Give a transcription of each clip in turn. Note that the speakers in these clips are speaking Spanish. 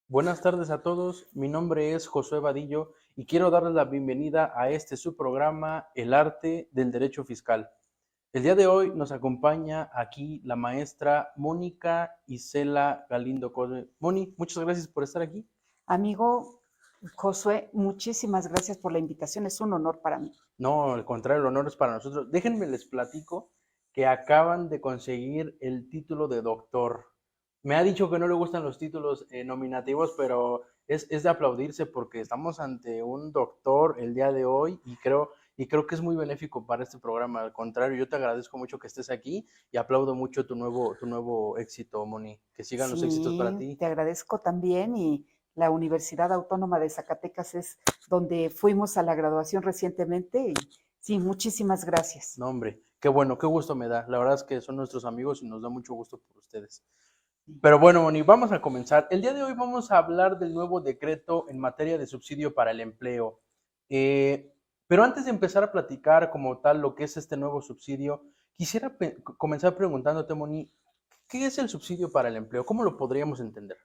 Buenas tardes a todos, mi nombre es Josué Vadillo y quiero darles la bienvenida a este su programa El arte del derecho fiscal. El día de hoy nos acompaña aquí la maestra Mónica Isela Galindo Cosme. Moni, muchas gracias por estar aquí. Amigo Josué, muchísimas gracias por la invitación, es un honor para mí. No, al contrario, el honor es para nosotros. Déjenme les platico que acaban de conseguir el título de doctor. Me ha dicho que no le gustan los títulos nominativos, pero es de aplaudirse porque estamos ante un doctor el día de hoy y creo que es muy benéfico para este programa. Al contrario, yo te agradezco mucho que estés aquí y aplaudo mucho tu nuevo éxito, Moni. Que sigan los éxitos para Sí, ti. te agradezco también y la Universidad Autónoma de Zacatecas es donde fuimos a la graduación recientemente y sí, muchísimas gracias. No, hombre, qué bueno, qué gusto me da. La verdad es que son nuestros amigos y nos da mucho gusto por ustedes. Pero bueno, Moni, vamos a comenzar. El día de hoy vamos a hablar del nuevo decreto en materia de subsidio para el empleo. Eh, pero antes de empezar a platicar como tal lo que es este nuevo subsidio, quisiera comenzar preguntándote, Moni, ¿qué es el subsidio para el empleo? ¿Cómo lo podríamos entender?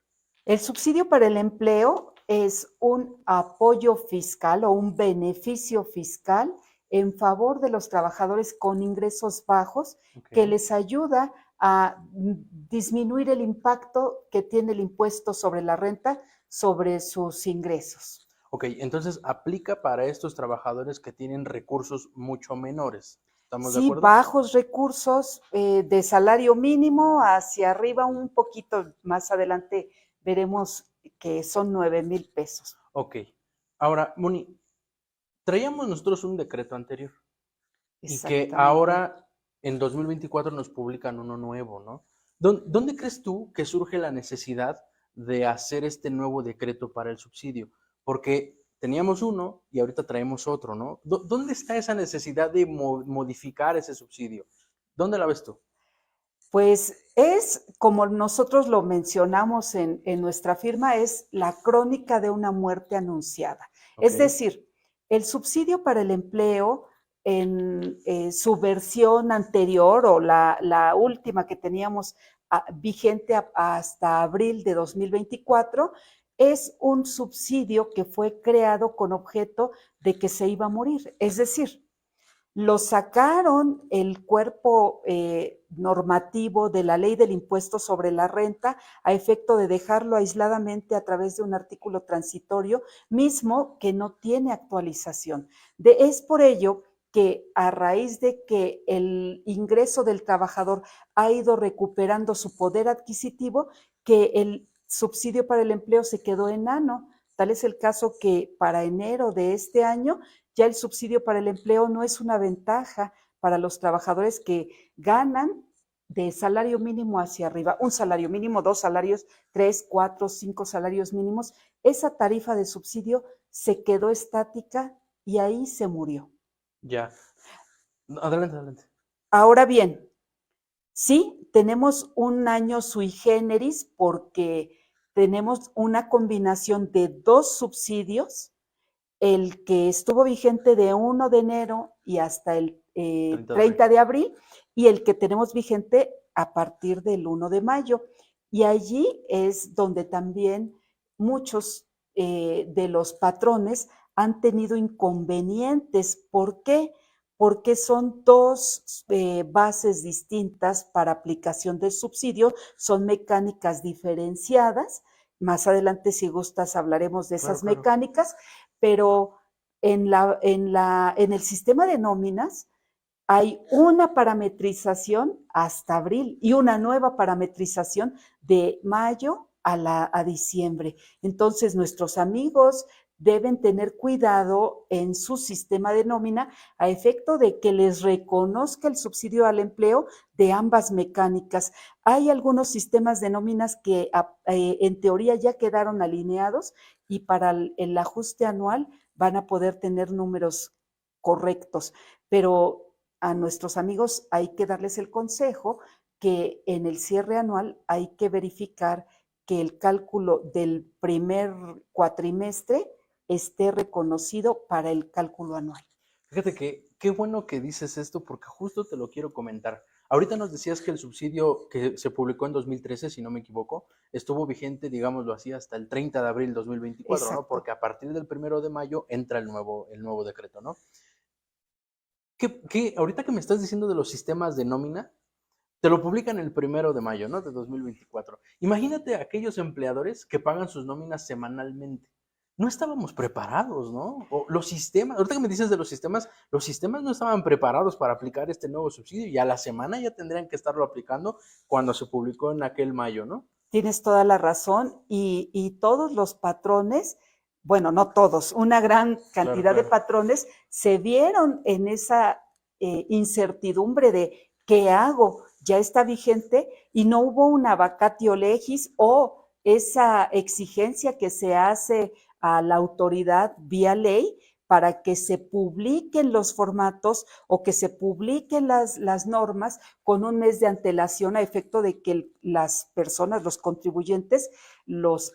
El subsidio para el empleo es un apoyo fiscal o un beneficio fiscal en favor de los trabajadores con ingresos bajos Ok. que les ayuda a disminuir el impacto que tiene el impuesto sobre la renta sobre sus ingresos. Ok, entonces aplica para estos trabajadores que tienen recursos mucho menores. ¿Estamos de Sí, acuerdo? bajos recursos de salario mínimo hacia arriba un poquito más adelante veremos que son 9,000 pesos. Ok. Ahora, Moni, traíamos nosotros un decreto anterior y que Exactamente. ahora en 2024 nos publican uno nuevo, ¿no? ¿Dónde crees tú que surge la necesidad de hacer este nuevo decreto para el subsidio? Porque teníamos uno y ahorita traemos otro, ¿no? ¿Dónde está esa necesidad de modificar ese subsidio? ¿Dónde la ves tú? Pues es, como nosotros lo mencionamos en nuestra firma, es la crónica de una muerte anunciada. Ok, Es decir, el subsidio para el empleo en su versión anterior o la última que teníamos vigente hasta abril de 2024 es un subsidio que fue creado con objeto de que se iba a morir. Es decir, lo sacaron el cuerpo normativo de la ley del impuesto sobre la renta a efecto de dejarlo aisladamente a través de un artículo transitorio mismo que no tiene actualización. Es por ello que a raíz de que el ingreso del trabajador ha ido recuperando su poder adquisitivo, que el subsidio para el empleo se quedó enano. Tal es el caso que para enero de este año ya el subsidio para el empleo no es una ventaja para los trabajadores que ganan de salario mínimo hacia arriba, un salario mínimo, dos salarios, tres, cuatro, cinco salarios mínimos. Esa tarifa de subsidio se quedó estática y ahí se murió. ya. Adelante, adelante. Ahora bien, sí, tenemos un año sui generis porque tenemos una combinación de dos subsidios, el que estuvo vigente de 1 de enero y hasta el 30 de abril. 30 de abril y el que tenemos vigente a partir del 1 de mayo. Y allí es donde también muchos de los patrones han tenido inconvenientes. ¿Por qué? Porque son dos bases distintas para aplicación del subsidio, son mecánicas diferenciadas. Más adelante, si gustas, hablaremos de Claro, esas claro. mecánicas, pero en el sistema de nóminas hay una parametrización hasta abril y una nueva parametrización de mayo a diciembre. Entonces, nuestros amigos deben tener cuidado en su sistema de nómina a efecto de que les reconozca el subsidio al empleo de ambas mecánicas. Hay algunos sistemas de nóminas que en teoría ya quedaron alineados y para el ajuste anual van a poder tener números correctos, pero a nuestros amigos hay que darles el consejo que en el cierre anual hay que verificar que el cálculo del primer cuatrimestre esté reconocido para el cálculo anual. Fíjate que qué bueno que dices esto porque justo te lo quiero comentar. Ahorita nos decías que el subsidio que se publicó en 2013, si no me equivoco, estuvo vigente, digámoslo así, hasta el 30 de abril de 2024, ¿no? Exacto. Porque a partir del 1 de mayo entra el nuevo decreto, ¿no? Ahorita que me estás diciendo de los sistemas de nómina, te lo publican el 1 de mayo, ¿no? De 2024. Imagínate a aquellos empleadores que pagan sus nóminas semanalmente. No estábamos preparados, ¿no? O los sistemas, ahorita que me dices de los sistemas no estaban preparados para aplicar este nuevo subsidio y a la semana ya tendrían que estarlo aplicando cuando se publicó en aquel mayo, ¿no? Tienes toda la razón y todos los patrones, bueno, no todos, una gran Claro, cantidad de claro. patrones se vieron en esa incertidumbre de ¿qué hago? Ya está vigente y no hubo una vacatio legis o esa exigencia que se hace a la autoridad vía ley para que se publiquen los formatos o que se publiquen las normas con un mes de antelación a efecto de que las personas, los contribuyentes, los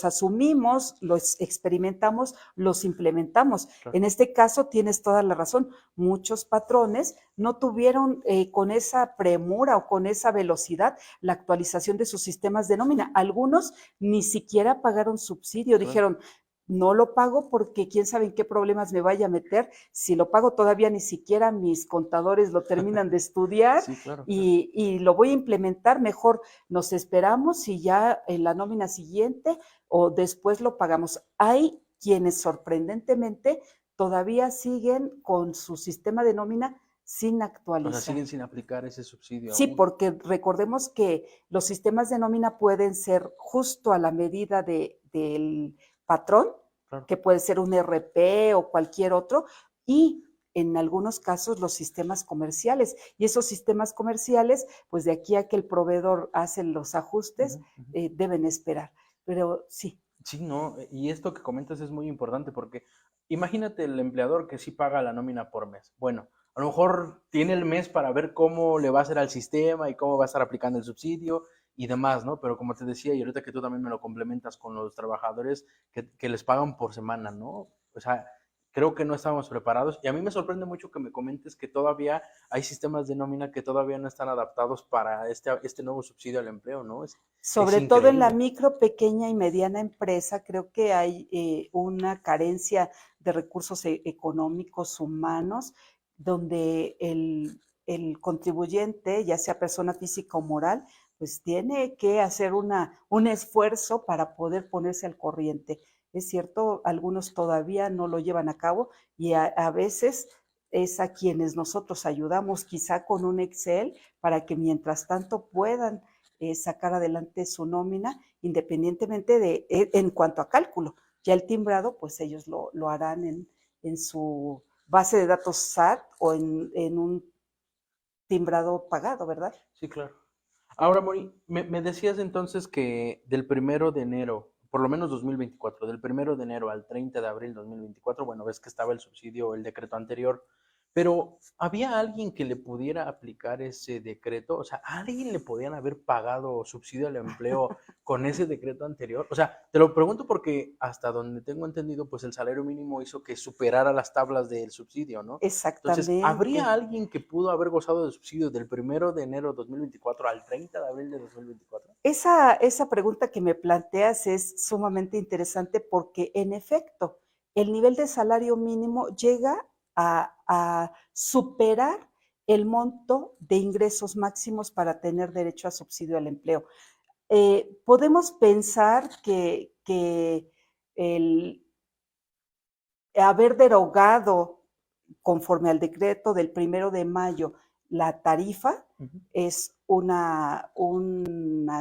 asumimos, los experimentamos, los implementamos. Claro. En este caso tienes toda la razón. Muchos patrones no tuvieron con esa premura o con esa velocidad la actualización de sus sistemas de nómina. Algunos ni siquiera pagaron subsidio, Claro. dijeron, no lo pago porque quién sabe en qué problemas me vaya a meter. Si lo pago todavía ni siquiera mis contadores lo terminan de estudiar Sí, claro, claro. y lo voy a implementar. Mejor nos esperamos y ya en la nómina siguiente o después lo pagamos. Hay quienes sorprendentemente todavía siguen con su sistema de nómina sin O sea, actualizar. siguen sin aplicar ese subsidio Sí, aún. porque recordemos que los sistemas de nómina pueden ser justo a la medida del patrón, Claro. que puede ser un RP o cualquier otro, y en algunos casos los sistemas comerciales. Y esos sistemas comerciales, pues de aquí a que el proveedor hace los ajustes, Ujú, ujú. deben esperar. Pero sí. Sí, no, y esto que comentas es muy importante porque imagínate el empleador que sí paga la nómina por mes. Bueno, a lo mejor tiene el mes para ver cómo le va a hacer al sistema y cómo va a estar aplicando el subsidio y demás, ¿no? Pero como te decía, y ahorita que tú también me lo complementas con los trabajadores que les pagan por semana, ¿no? O sea, creo que no estábamos preparados y a mí me sorprende mucho que me comentes que todavía hay sistemas de nómina que todavía no están adaptados para este nuevo subsidio al empleo, ¿no? Es Sobre todo en la increíble. micro, pequeña y mediana empresa, creo que hay una carencia de recursos económicos humanos donde el contribuyente, ya sea persona física o moral, pues tiene que hacer un esfuerzo para poder ponerse al corriente. Es cierto, algunos todavía no lo llevan a cabo y a veces es a quienes nosotros ayudamos, quizá con un Excel, para que mientras tanto puedan sacar adelante su nómina, independientemente de, en cuanto a cálculo. Ya el timbrado, pues ellos lo harán en su base de datos SAT o en un timbrado pagado, ¿verdad? Sí, claro. Ahora, Moni, me decías entonces que del 1 de enero, por lo menos 2024, del 1 de enero al 30 de abril 2024, bueno, ves que estaba el subsidio, el decreto anterior, pero ¿había alguien que le pudiera aplicar ese decreto? O sea, ¿a alguien le podían haber pagado subsidio al empleo con ese decreto anterior? O sea, te lo pregunto porque hasta donde tengo entendido, pues el salario mínimo hizo que superara las tablas del subsidio, ¿no? Entonces, ¿habría Exactamente. alguien que pudo haber gozado del subsidio del 1 de enero de 2024 al 30 de abril de 2024? Esa pregunta que me planteas es sumamente interesante porque, en efecto, el nivel de salario mínimo llega a superar el monto de ingresos máximos para tener derecho a subsidio al empleo. Podemos pensar que el haber derogado conforme al decreto del 1 de mayo la tarifa Ujú. es una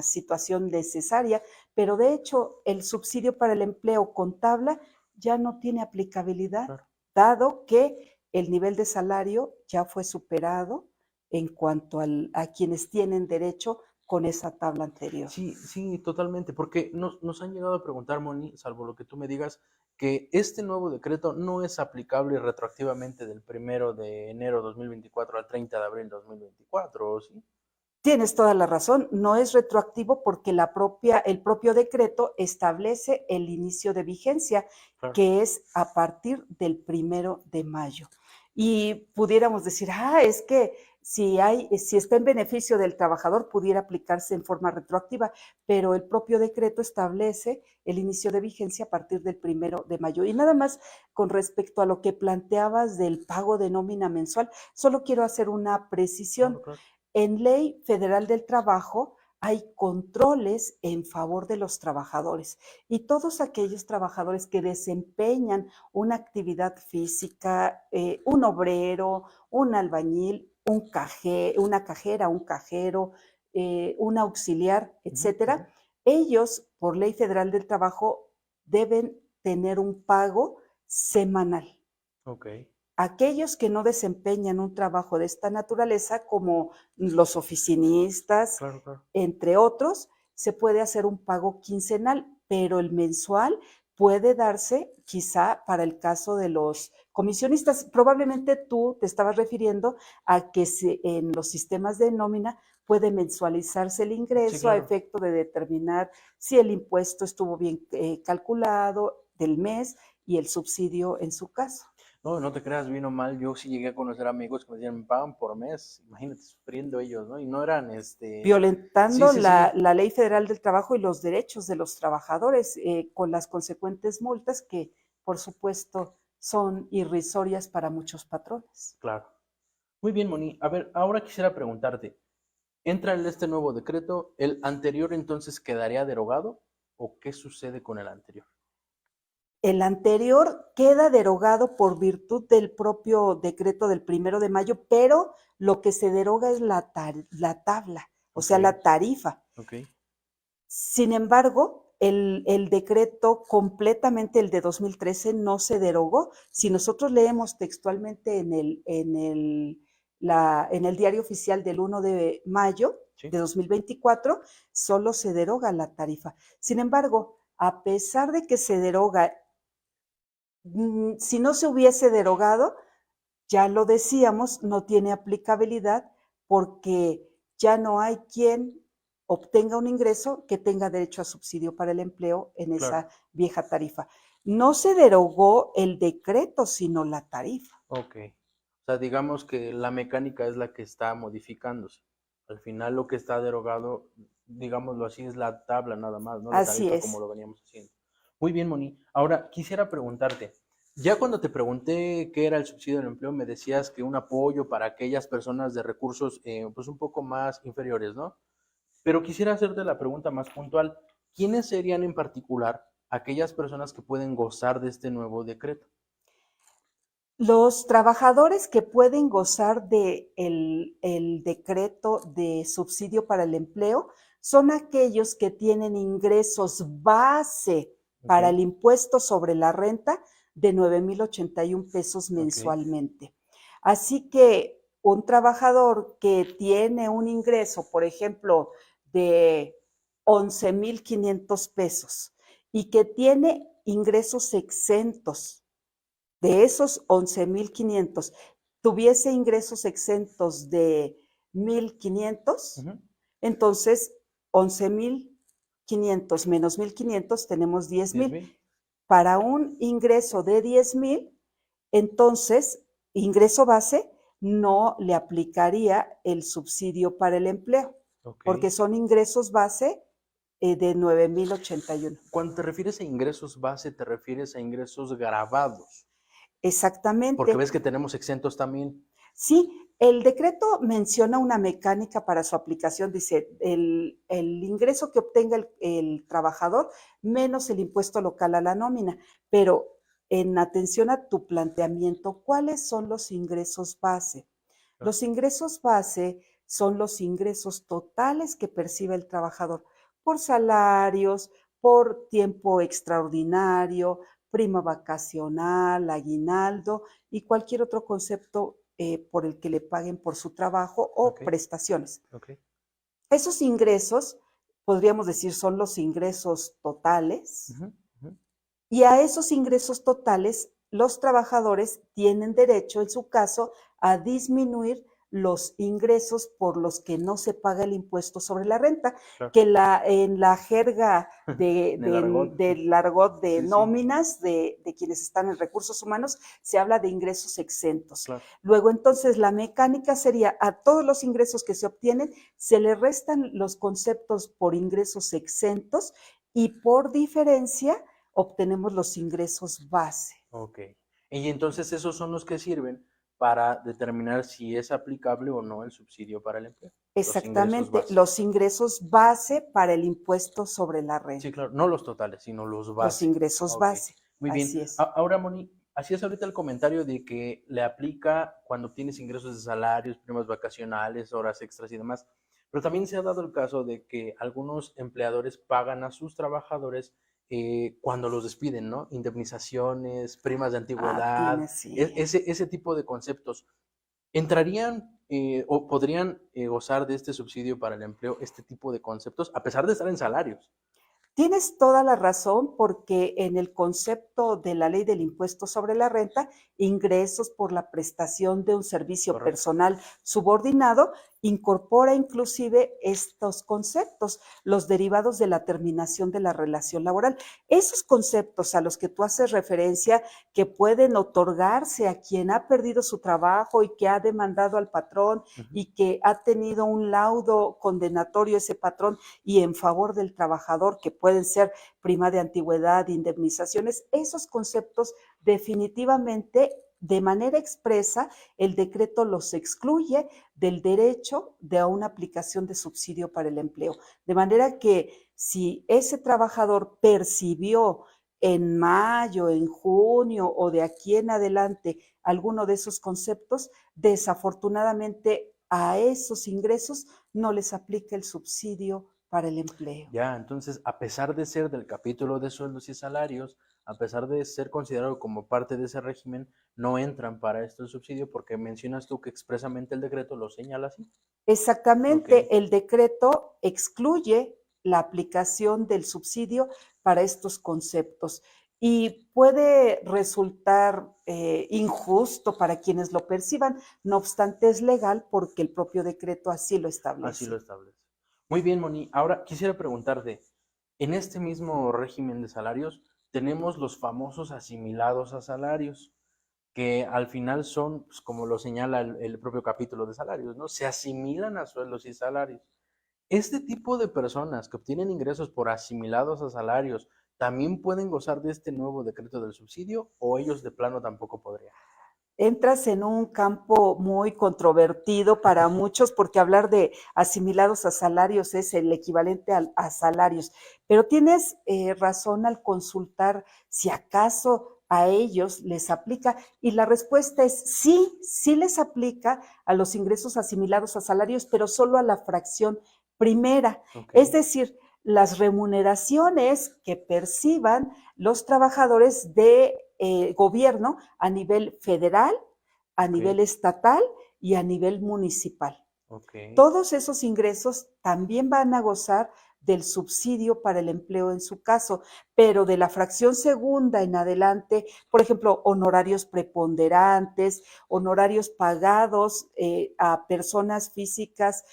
situación necesaria, pero de hecho el subsidio para el empleo con tabla ya no tiene aplicabilidad, Claro. dado que el nivel de salario ya fue superado en cuanto a quienes tienen derecho con esa tabla anterior. Sí, sí, totalmente, porque nos han llegado a preguntar, Moni, salvo lo que tú me digas, que este nuevo decreto no es aplicable retroactivamente del 1 de enero 2024 al 30 de abril 2024, ¿sí? Tienes toda la razón, no es retroactivo porque el propio decreto establece el inicio de vigencia, Claro. que es a partir del 1 de mayo. Y pudiéramos decir, es que si está en beneficio del trabajador, pudiera aplicarse en forma retroactiva, pero el propio decreto establece el inicio de vigencia a partir del 1 de mayo. Y nada más con respecto a lo que planteabas del pago de nómina mensual, solo quiero hacer una precisión. Claro, claro. En Ley Federal del Trabajo hay controles en favor de los trabajadores y todos aquellos trabajadores que desempeñan una actividad física, un obrero, un albañil, una cajera, un cajero, un auxiliar, etcétera, ellos, por Ley Federal del Trabajo, deben tener un pago semanal. Ok. Aquellos que no desempeñan un trabajo de esta naturaleza, como los oficinistas, Claro, claro. entre otros, se puede hacer un pago quincenal, pero el mensual puede darse quizá para el caso de los comisionistas. Probablemente tú te estabas refiriendo a que en los sistemas de nómina puede mensualizarse el Sí, ingreso a claro. efecto de determinar si el impuesto estuvo bien calculado del mes y el subsidio en su caso. No, no te creas, bien o mal, yo sí llegué a conocer amigos que me decían, me pagan por mes, imagínate, sufriendo ellos, ¿no? Y no eran, sí, Violentando sí, sí, la Ley Federal del Trabajo y los derechos de los trabajadores, con las consecuentes multas que, por supuesto, son irrisorias para muchos patrones. claro. Muy bien, Moni. A ver, ahora quisiera preguntarte, ¿entra en este nuevo decreto? ¿El anterior entonces quedaría derogado? ¿O qué sucede con el anterior? El anterior queda derogado por virtud del propio decreto del 1 de mayo, pero lo que se deroga es la tabla, o Ok, sea, la tarifa. ok, Sin embargo, el decreto completamente, el de 2013, no se derogó. Si nosotros leemos textualmente en el diario oficial del 1 de mayo sí, de 2024, solo se deroga la tarifa. Sin embargo, a pesar de que se deroga, si no se hubiese derogado, ya lo decíamos, no tiene aplicabilidad porque ya no hay quien obtenga un ingreso que tenga derecho a subsidio para el empleo en claro. esa vieja tarifa. No se derogó el decreto, sino la tarifa. Ok. O sea, digamos que la mecánica es la que está modificándose. Al final lo que está derogado, digámoslo así, es la tabla nada más, no la Así tarifa como es. lo veníamos haciendo. Muy bien, Moni. Ahora, quisiera preguntarte, ya cuando te pregunté qué era el subsidio del empleo, me decías que un apoyo para aquellas personas de recursos pues un poco más inferiores, ¿no? Pero quisiera hacerte la pregunta más puntual. ¿Quiénes serían en particular aquellas personas que pueden gozar de este nuevo decreto? Los trabajadores que pueden gozar de el decreto de subsidio para el empleo son aquellos que tienen ingresos base Ok, para el impuesto sobre la renta de 9,081 pesos ok, mensualmente. Así que un trabajador que tiene un ingreso, por ejemplo, de 11,500 pesos y que tiene ingresos exentos de esos 11,500, tuviese ingresos exentos de 1,500, ujú, entonces 11,500 menos 1,500 tenemos 10 10,000. mil. Para un ingreso de 10,000, entonces, ingreso base, no le aplicaría el subsidio para el empleo, Ok. porque son ingresos base de 9,081. Cuando te refieres a ingresos base, te refieres a ingresos grabados, porque Exactamente. ves que tenemos exentos también. Sí, el decreto menciona una mecánica para su aplicación. Dice, el ingreso que obtenga el trabajador menos el impuesto local a la nómina. Pero en atención a tu planteamiento, ¿cuáles son los ingresos base? Claro. Los ingresos base son los ingresos totales que percibe el trabajador por salarios, por tiempo extraordinario, prima vacacional, aguinaldo y cualquier otro concepto por el que le paguen por su trabajo o Ok, prestaciones. ok. Esos ingresos, podríamos decir, son los ingresos totales, Ujú, ujú. y a esos ingresos totales los trabajadores tienen derecho, en su caso, a disminuir los ingresos por los que no se paga el impuesto sobre la renta, Claro. que en la jerga En el argot. del argot de Sí, sí. nóminas de quienes están en recursos humanos, se habla de ingresos exentos. Claro. Luego, entonces, la mecánica sería a todos los ingresos que se obtienen, se le restan los conceptos por ingresos exentos y por diferencia obtenemos los ingresos base. Ok. Y entonces esos son los que sirven para determinar si es aplicable o no el subsidio para el empleo. Exactamente, Los ingresos base. los ingresos base para el impuesto sobre la renta. Sí, claro, no los totales, sino los Los base. ingresos Ok, base, muy así bien. es. Ahora, Moni, hacías ahorita el comentario de que le aplica cuando obtienes ingresos de salarios, primas vacacionales, horas extras y demás, pero también se ha dado el caso de que algunos empleadores pagan a sus trabajadores cuando los despiden, ¿no? Indemnizaciones, primas de antigüedad, Sí. ese tipo de conceptos. ¿Entrarían o podrían gozar de este subsidio para el empleo este tipo de conceptos a pesar de estar en salarios? Tienes toda la razón porque en el concepto de la ley del impuesto sobre la renta, ingresos por la prestación de un servicio Correcto. personal subordinado incorpora inclusive estos conceptos, los derivados de la terminación de la relación laboral. Esos conceptos a los que tú haces referencia que pueden otorgarse a quien ha perdido su trabajo y que ha demandado al patrón y que ha tenido un laudo condenatorio ese patrón y en favor del trabajador, que pueden ser prima de antigüedad, indemnizaciones, esos conceptos definitivamente de manera expresa el decreto los excluye del derecho de una aplicación de subsidio para el empleo. De manera que si ese trabajador percibió en mayo, en junio o de aquí en adelante alguno de esos conceptos, desafortunadamente a esos ingresos no les aplica el subsidio para el empleo. Ya, entonces, a pesar de ser del capítulo de sueldos y salarios, a pesar de ser considerado como parte de ese régimen, no entran para este subsidio porque mencionas tú que expresamente el decreto lo señala así. Exactamente, Ok. el decreto excluye la aplicación del subsidio para estos conceptos y puede resultar injusto para quienes lo perciban, no obstante es legal porque el propio decreto así lo Así lo establece. establece. Muy bien, Moni. Ahora quisiera preguntarte, en este mismo régimen de salarios tenemos los famosos asimilados a salarios, que al final son, pues, como lo señala el propio capítulo de salarios, ¿no? Se asimilan a sueldos y salarios. Este tipo de personas que obtienen ingresos por asimilados a salarios, ¿también pueden gozar de este nuevo decreto del subsidio o ellos de plano tampoco podrían? Entras en un campo muy controvertido para muchos porque hablar de asimilados a salarios es el equivalente a salarios, pero tienes razón al consultar si acaso a ellos les aplica y la respuesta es sí, sí les aplica a los ingresos asimilados a salarios, pero solo a la fracción primera, Ok, es decir, las remuneraciones que perciban los trabajadores de gobierno a nivel federal, a ok, nivel estatal y a nivel municipal. ok, Todos esos ingresos también van a gozar del subsidio para el empleo en su caso, pero de la fracción segunda en adelante, por ejemplo, honorarios preponderantes, honorarios pagados a personas físicas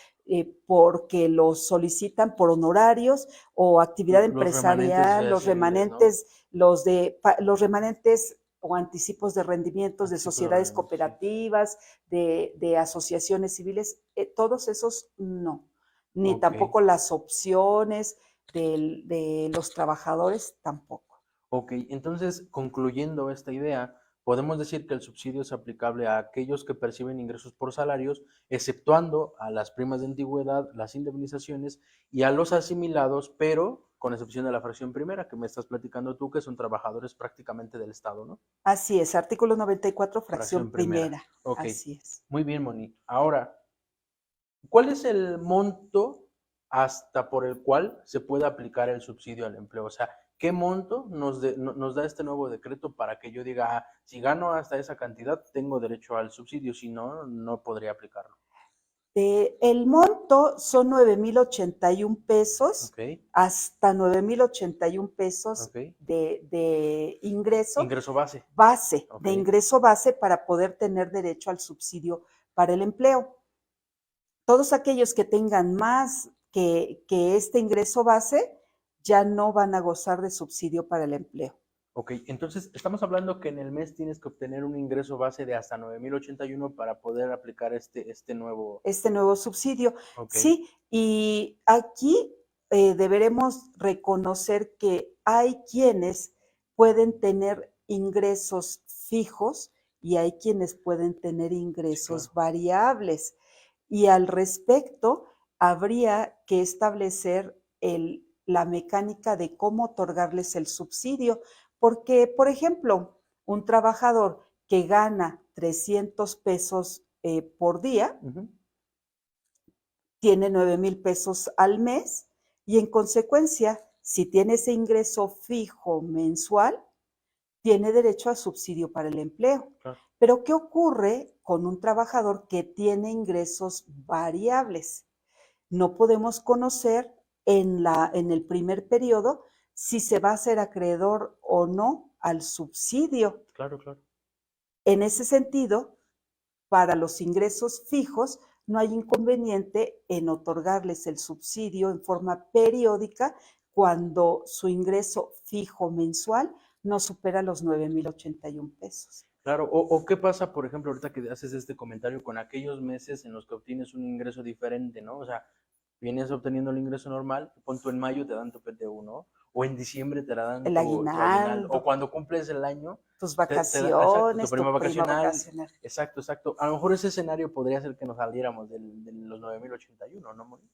porque los solicitan por honorarios o actividad los remanentes empresarial, los civiles, ¿no? remanentes, los remanentes o anticipos de rendimientos de Anticipo de sociedades rendimiento, sí. cooperativas, de asociaciones civiles, todos esos no, ni Ok, tampoco las opciones de los trabajadores tampoco. ok. Entonces, concluyendo esta idea, podemos decir que el subsidio es aplicable a aquellos que perciben ingresos por salarios, exceptuando a las primas de antigüedad, las indemnizaciones y a los asimilados, pero con excepción de la fracción primera que me estás platicando tú, que son trabajadores prácticamente del Estado, ¿no? Así es, artículo 94, Fracción fracción primera. primera. Ok, Así es. muy bien, Moni. Ahora, ¿cuál es el monto hasta por el cual se puede aplicar el subsidio al empleo? O sea, ¿qué monto nos da este nuevo decreto para que yo diga, ah, si gano hasta esa cantidad, tengo derecho al subsidio, si no, no podría aplicarlo? El monto son 9,081 pesos, Ok, hasta 9,081 pesos ok. de ingreso Ingreso base. base, Ok, de ingreso base para poder tener derecho al subsidio para el empleo. todos aquellos que tengan más que este ingreso base ya no van a gozar de subsidio para el empleo. Ok, entonces estamos hablando que en el mes tienes que obtener un ingreso base de hasta 9,081 para poder aplicar este nuevo. Este nuevo subsidio. Ok, Sí, y aquí deberemos reconocer que hay quienes pueden tener ingresos fijos y hay quienes pueden tener sí, ingresos claro. variables. Y al respecto, habría que establecer la mecánica de cómo otorgarles el subsidio, porque, por ejemplo, un trabajador que gana 300 pesos por día, Ujú. tiene 9,000 pesos al mes y en consecuencia, si tiene ese ingreso fijo mensual, tiene derecho a subsidio para el empleo. Claro. Pero, ¿qué ocurre con un trabajador que tiene ingresos variables? No podemos conocer en el primer periodo si se va a ser acreedor o no al subsidio. Claro, claro. En ese sentido, para los ingresos fijos, no hay inconveniente en otorgarles el subsidio en forma periódica cuando su ingreso fijo mensual no supera los 9,081 pesos. Claro, o qué pasa, por ejemplo, ahorita que haces este comentario con aquellos meses en los que obtienes un ingreso diferente, ¿no? O sea, vienes obteniendo el ingreso normal, pon tú en mayo te dan tu PTU, ¿no? O en diciembre te dan El tu aguinaldo, o aguinaldo, cuando cumples el año, tus te dan, exacto, tu vacaciones, prima tu prima vacacional, vacacional. exacto, exacto. A lo mejor ese escenario podría ser que nos saliéramos de los 9,081, ¿no, Moni?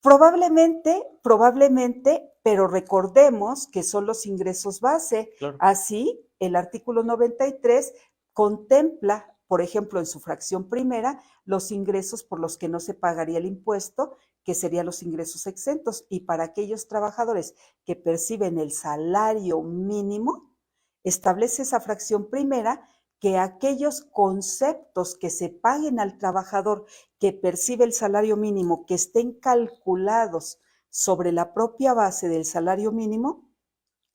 Probablemente, pero recordemos que son los ingresos base. Claro, Así, el artículo 93 contempla, por ejemplo, en su fracción primera, los ingresos por los que no se pagaría el impuesto, que serían los ingresos exentos. Y para aquellos trabajadores que perciben el salario mínimo, establece esa fracción primera que aquellos conceptos que se paguen al trabajador que percibe el salario mínimo, que estén calculados sobre la propia base del salario mínimo,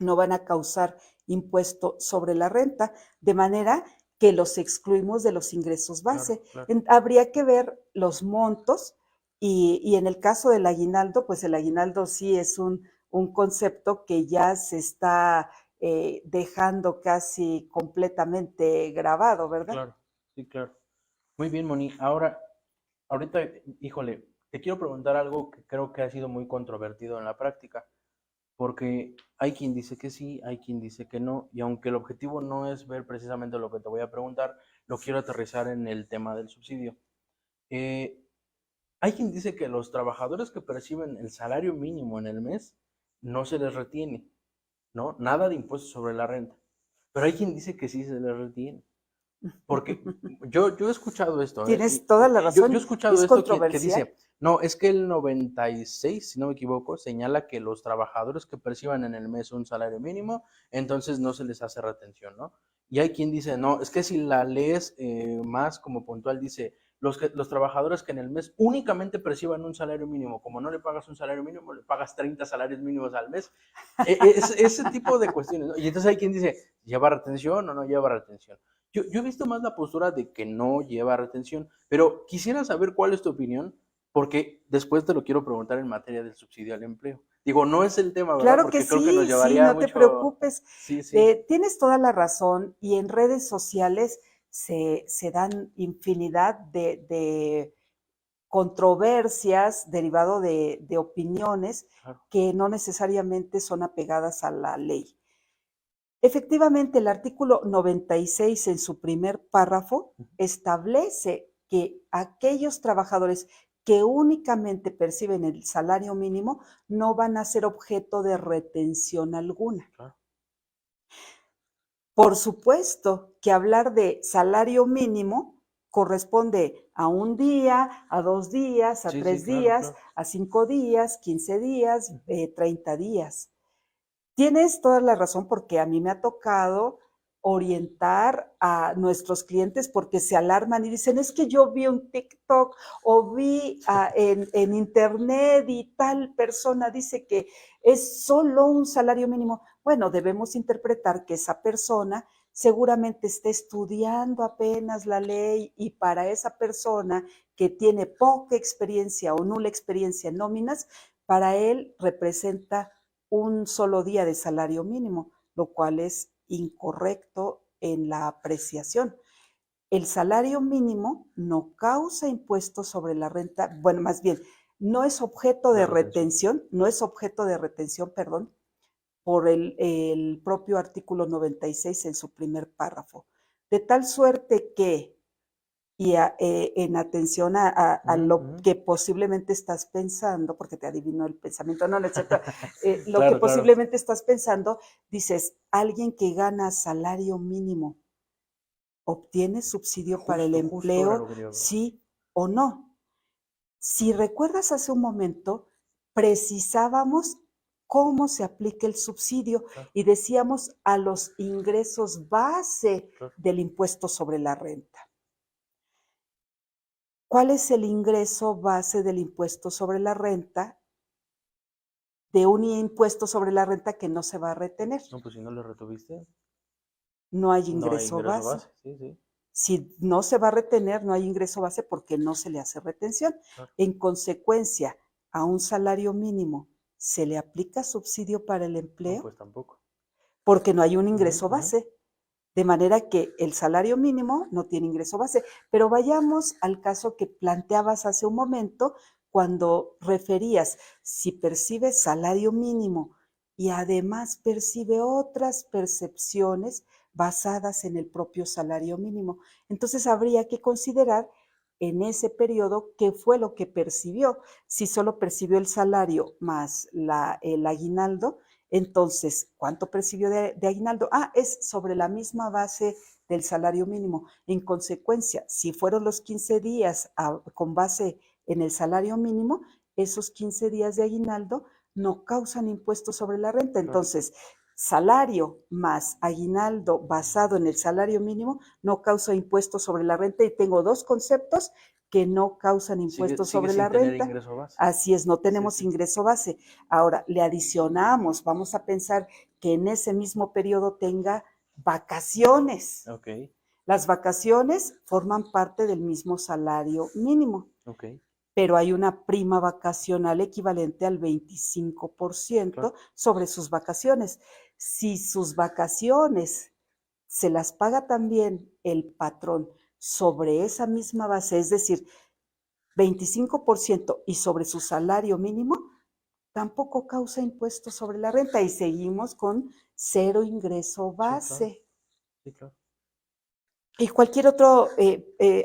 no van a causar impuesto sobre la renta, de manera que los excluimos de los ingresos base. claro, claro. Habría que ver los montos y en el caso del aguinaldo, pues el aguinaldo sí es un concepto que ya se está dejando casi completamente grabado, ¿verdad? Claro, sí, claro. Muy bien, Moni. Ahora, ahorita, híjole, te quiero preguntar algo que creo que ha sido muy controvertido en la práctica, porque hay quien dice que sí, hay quien dice que no, y aunque el objetivo no es ver precisamente lo que te voy a preguntar, lo quiero aterrizar en el tema del subsidio. Eh, Hay quien dice que los trabajadores que perciben el salario mínimo en el mes no se les retiene, ¿no? Nada de impuestos sobre la renta. Pero hay quien dice que sí se les retiene. Porque yo he escuchado esto, ¿eh? Tienes toda la Yo he razón y escuchado es esto que controversial. dice, no, es que el 96, si no me equivoco, señala que los trabajadores que perciban en el mes un salario mínimo, entonces no se les hace retención, ¿no? Y hay quien dice, no, es que si la lees más como puntual, dice, los trabajadores que en el mes únicamente perciban un salario mínimo, como no le pagas un salario mínimo, le pagas 30 salarios mínimos al mes. Ese tipo de cuestiones, ¿no? Y entonces hay quien dice, ¿lleva retención o no lleva retención? Yo he visto más la postura de que no lleva retención, pero quisiera saber cuál es tu opinión, porque después te lo quiero preguntar en materia del subsidio al empleo. Digo, no es el tema, ¿verdad? Claro que Porque creo que nos sí, sí, llevaría no te mucho. preocupes. Sí, sí, Tienes toda la razón y en redes sociales se dan infinidad de controversias derivado de opiniones claro. que no necesariamente son apegadas a la ley. Efectivamente, el artículo 96 en su primer párrafo establece que aquellos trabajadores que únicamente perciben el salario mínimo no van a ser objeto de retención alguna. Claro. Por supuesto que hablar de salario mínimo corresponde a un día, a 2 días, a Sí, sí, 3 claro, días, claro. a 5 días, 15 días, Ujú. 30 días. Tienes toda la razón porque a mí me ha tocado orientar a nuestros clientes porque se alarman y dicen, es que yo vi un TikTok o vi en internet y tal persona dice que es solo un salario mínimo. Bueno, debemos interpretar que esa persona seguramente está estudiando apenas la ley y para esa persona que tiene poca experiencia o nula experiencia en nóminas, para él representa un solo día de salario mínimo, lo cual es incorrecto en la apreciación. El salario mínimo no causa impuestos sobre la renta, bueno, más bien, no es objeto de retención, perdón, por el propio artículo 96 en su primer párrafo. De tal suerte que, en atención a lo que posiblemente estás pensando, porque te adivino el pensamiento, no, no es cierto, lo Claro, que claro. posiblemente estás pensando, dices, alguien que gana salario mínimo, ¿obtiene subsidio para el Justo era empleo, lo que te iba a preguntar. sí o no? Si recuerdas hace un momento, precisábamos cómo se aplica el subsidio Claro, y decíamos a los ingresos base claro. del impuesto sobre la renta. ¿Cuál es el ingreso base del impuesto sobre la renta? De un impuesto sobre la renta que no se va a retener. No, pues si no lo retuviste, No hay no hay ingreso ingreso base. base. Sí, sí, Si no se va a retener, no hay ingreso base porque no se le hace retención. claro. En consecuencia, a un salario mínimo, ¿se le aplica subsidio para el No, empleo? pues tampoco. Porque no hay un Ujú, ingreso ujú. base. De manera que el salario mínimo no tiene ingreso base. Pero vayamos al caso que planteabas hace un momento cuando referías, si percibe salario mínimo y además percibe otras percepciones basadas en el propio salario mínimo. Entonces habría que considerar en ese periodo qué fue lo que percibió. Si solo percibió el salario más el aguinaldo, entonces, ¿cuánto percibió de aguinaldo? Es sobre la misma base del salario mínimo. En consecuencia, si fueron los 15 días con base en el salario mínimo, esos 15 días de aguinaldo no causan impuestos sobre la renta. Claro. Entonces, salario más aguinaldo basado en el salario mínimo no causa impuestos sobre la renta y tengo dos conceptos que no causan impuestos Sigue sobre la sin tener renta. ingreso base. Así es, no Sí, tenemos sí. ingreso base. Ahora, le adicionamos, vamos a pensar que en ese mismo periodo tenga vacaciones. Ok, Las vacaciones forman parte del mismo salario mínimo, ok, pero hay una prima vacacional equivalente al 25% claro. sobre sus vacaciones. Si sus vacaciones se las paga también el patrón sobre esa misma base, es decir, 25% y sobre su salario mínimo, tampoco causa impuestos sobre la renta y seguimos con cero ingreso Sí, claro. base. Sí, claro. Y cualquier otro,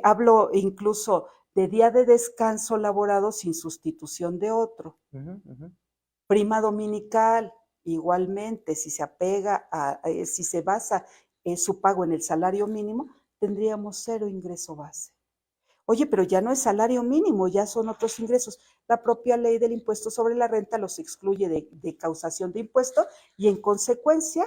hablo incluso de día de descanso laborado sin sustitución de otro. Ujú, ujú. Prima dominical, igualmente, si se apega si se basa su pago en el salario mínimo, tendríamos cero ingreso base. Oye, pero ya no es salario mínimo, ya son otros ingresos. La propia ley del impuesto sobre la renta los excluye de causación de impuesto y en consecuencia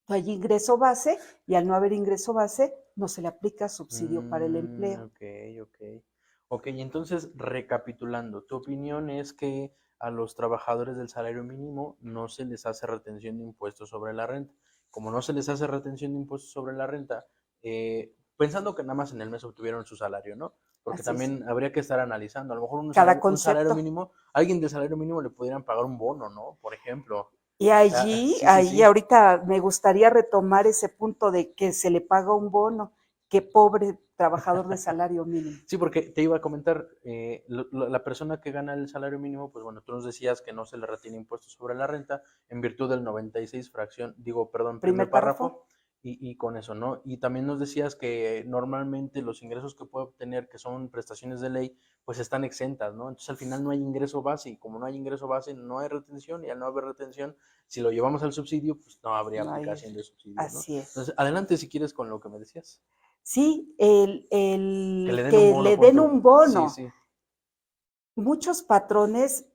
no hay ingreso base y al no haber ingreso base no se le aplica subsidio para el empleo. Ok, ok. Ok, y entonces, recapitulando, tu opinión es que a los trabajadores del salario mínimo no se les hace retención de impuestos sobre la renta. Como no se les hace retención de impuestos sobre la renta, pensando que nada más en el mes obtuvieron su salario, ¿no? Porque Así es. también habría que estar analizando. A lo mejor Cada un salario concepto. mínimo, alguien de salario mínimo le pudieran pagar un bono, ¿no? Por ejemplo. Y allí, Sí, sí, allí sí. ahorita me gustaría retomar ese punto de que se le paga un bono. Qué pobre trabajador de salario mínimo. Sí, porque te iba a comentar, la persona que gana el salario mínimo, pues bueno, tú nos decías que no se le retiene impuestos sobre la renta en virtud del 96 fracción, digo, perdón, primer Primer párrafo. párrafo, y con eso, ¿no? Y también nos decías que normalmente los ingresos que puede obtener, que son prestaciones de ley, pues están exentas, ¿no? Entonces al final no hay ingreso base, y como no hay ingreso base, no hay retención, y al no haber retención, si lo llevamos al subsidio, pues no habría No hay, aplicación de subsidio, ¿no? así es. Entonces, adelante si quieres con lo que me decías. Sí, Que le den un que bono, le pon den tú. un Sí, bono. sí. Muchos patrones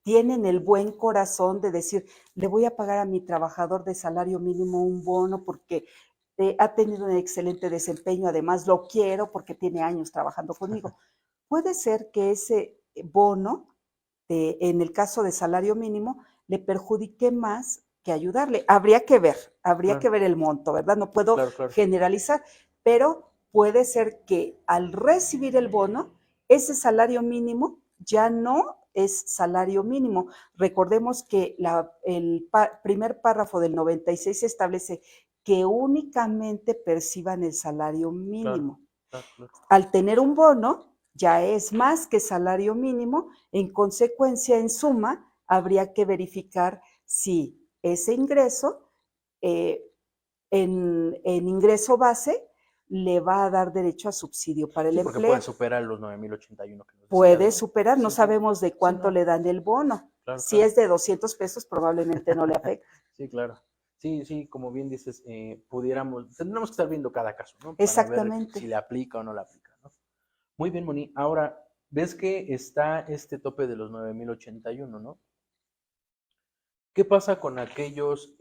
tienen el buen corazón de decir, le voy a pagar a mi trabajador de salario mínimo un bono porque ha tenido un excelente desempeño, además lo quiero porque tiene años trabajando conmigo. Puede ser que ese bono, en el caso de salario mínimo, le perjudique más que ayudarle. Habría que Claro, ver el monto, ¿verdad? No puedo claro, claro. generalizar, pero puede ser que al recibir el bono, ese salario mínimo ya no es salario mínimo. Recordemos que el primer párrafo del 96 establece que únicamente perciban el salario Claro, mínimo. claro, claro. Al tener un bono, ya es más que salario mínimo, en consecuencia, en suma, habría que verificar si ese ingreso, eh, en ingreso base, le va a dar derecho a subsidio para el Sí, porque puede empleo. superar los 9,081 que nos decías, Puede ¿no? superar, no Sí, sí. sabemos de Sí, cuánto no. le dan el bono. Claro, Si claro. es de 200 pesos, probablemente no le afecte. Sí, claro. Sí, sí, como bien dices, tendremos que estar viendo cada caso, ¿no? Para ver si Exactamente. le aplica o no le aplica, ¿no? Muy bien, Moni. Ahora, ves que está este tope de los 9,081, ¿no? ¿Qué pasa con aquellos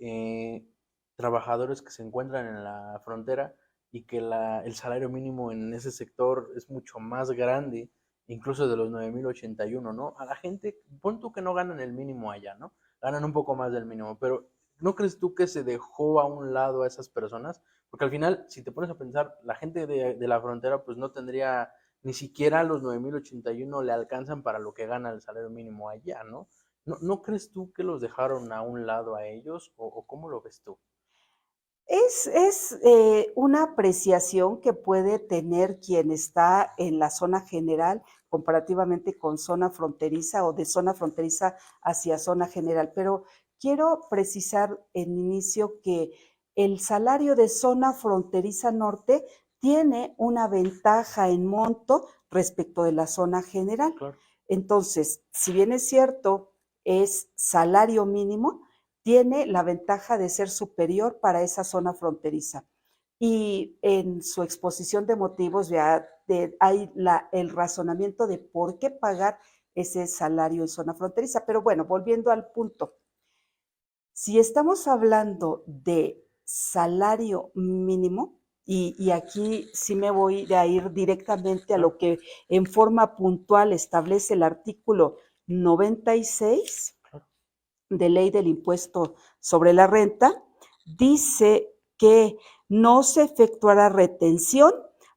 trabajadores que se encuentran en la frontera y que el salario mínimo en ese sector es mucho más grande, incluso de los 9,081, ¿no? A la gente, pon tú que no ganan el mínimo allá, ¿no? Ganan un poco más del mínimo, pero ¿no crees tú que se dejó a un lado a esas personas? Porque al final, si te pones a pensar, la gente de la frontera pues no tendría, ni siquiera los 9,081 le alcanzan para lo que gana el salario mínimo allá, ¿no? ¿No crees tú que los dejaron a un lado a ellos o cómo lo ves tú? Es una apreciación que puede tener quien está en la zona general comparativamente con zona fronteriza o de zona fronteriza hacia zona general, pero quiero precisar en inicio que el salario de zona fronteriza norte tiene una ventaja en monto respecto de la zona general. Claro, Entonces, si bien es cierto, es salario mínimo, tiene la ventaja de ser superior para esa zona fronteriza. Y en su exposición de motivos ya hay el razonamiento de por qué pagar ese salario en zona fronteriza. Pero bueno, volviendo al punto, si estamos hablando de salario mínimo, y aquí sí me voy a ir directamente a claro. lo que en forma puntual establece el artículo 96 Claro. de ley del impuesto sobre la renta, dice que no se efectuará retención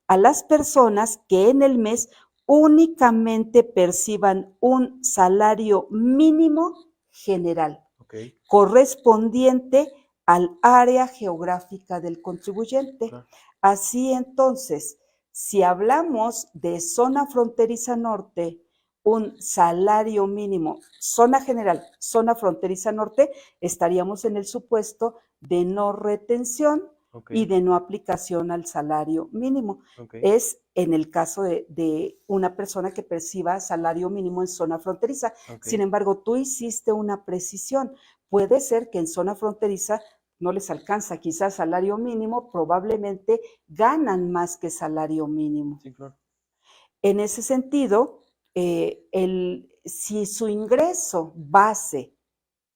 a las personas que en el mes únicamente perciban un salario mínimo general Ok, correspondiente al área geográfica del contribuyente. claro. Así entonces, si hablamos de zona fronteriza norte, un salario mínimo, zona general, zona fronteriza norte, estaríamos en el supuesto de no retención Ok, y de no aplicación al salario mínimo. ok, Es en el caso de una persona que perciba salario mínimo en zona fronteriza. ok. Sin embargo, tú hiciste una precisión. Puede ser que en zona fronteriza no les alcanza quizás salario mínimo, probablemente ganan más que salario mínimo. Sí, claro. En ese sentido, si su ingreso base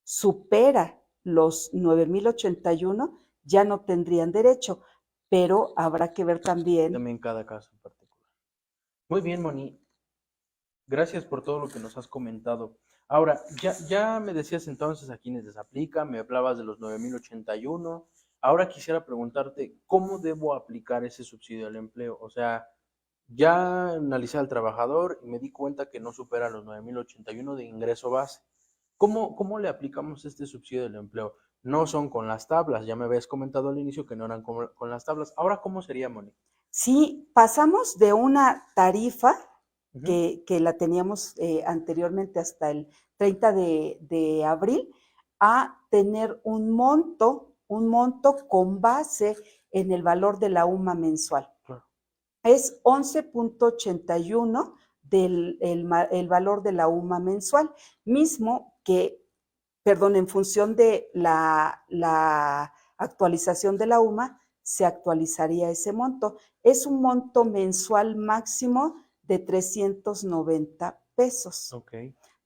supera los 9,081, ya no tendrían derecho, pero habrá que ver también. También cada caso en particular. Muy bien, Moni. Gracias por todo lo que nos has comentado. Ahora, ya me decías entonces a quienes les aplica, me hablabas de los 9,081. Ahora quisiera preguntarte, ¿cómo debo aplicar ese subsidio al empleo? O sea, ya analicé al trabajador y me di cuenta que no supera los 9,081 de ingreso base. ¿Cómo le aplicamos este subsidio del empleo? No son con las tablas, ya me habías comentado al inicio que no eran con las tablas. Ahora, ¿cómo sería, Moni? Si pasamos de una tarifa Ujú. que la teníamos anteriormente hasta el 30 de abril, a tener un monto con base en el valor de la UMA mensual. Claro, Es 11,81 el valor de la UMA mensual, mismo que, perdón, en función de la actualización de la UMA, se actualizaría ese monto. Es un monto mensual máximo de 390 pesos. ok,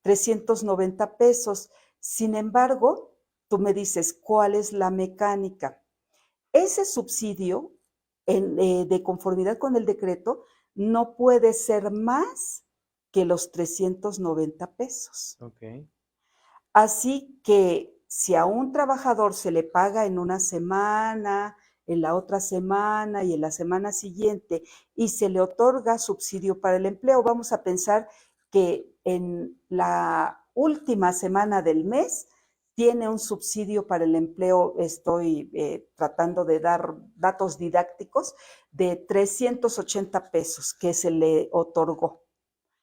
390 pesos. Sin embargo, tú me dices, ¿cuál es la mecánica? Ese subsidio, de conformidad con el decreto, no puede ser más que los 390 pesos. ok. Así que si a un trabajador se le paga en una semana, en la otra semana y en la semana siguiente, y se le otorga subsidio para el empleo, vamos a pensar que en la última semana del mes tiene un subsidio para el empleo, estoy tratando de dar datos didácticos, de 380 pesos que se le otorgó.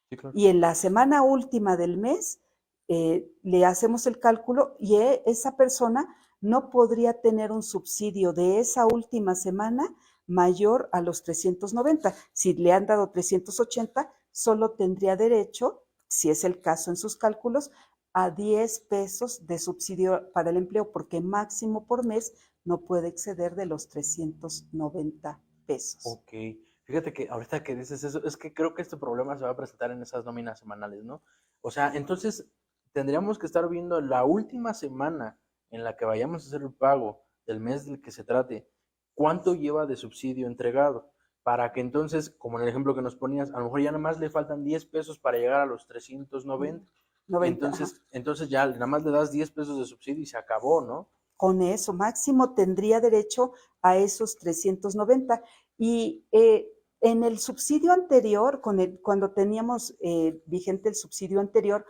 Sí, claro. Y en la semana última del mes le hacemos el cálculo y esa persona no podría tener un subsidio de esa última semana mayor a los 390. Si le han dado 380, solo tendría derecho, si es el caso en sus cálculos, a 10 pesos de subsidio para el empleo, porque máximo por mes no puede exceder de los 390 pesos. Ok. Fíjate que ahorita que dices eso, es que creo que este problema se va a presentar en esas nóminas semanales, ¿no? O sea, entonces tendríamos que estar viendo la última semana en la que vayamos a hacer el pago del mes del que se trate, cuánto lleva de subsidio entregado, para que entonces, como en el ejemplo que nos ponías, a lo mejor ya nada más le faltan 10 pesos para llegar a los 390. 90, ajá. Entonces ya nada más le das 10 pesos de subsidio y se acabó, ¿no? Con eso, máximo tendría derecho a esos 390. Y en el subsidio anterior, cuando teníamos vigente el subsidio anterior,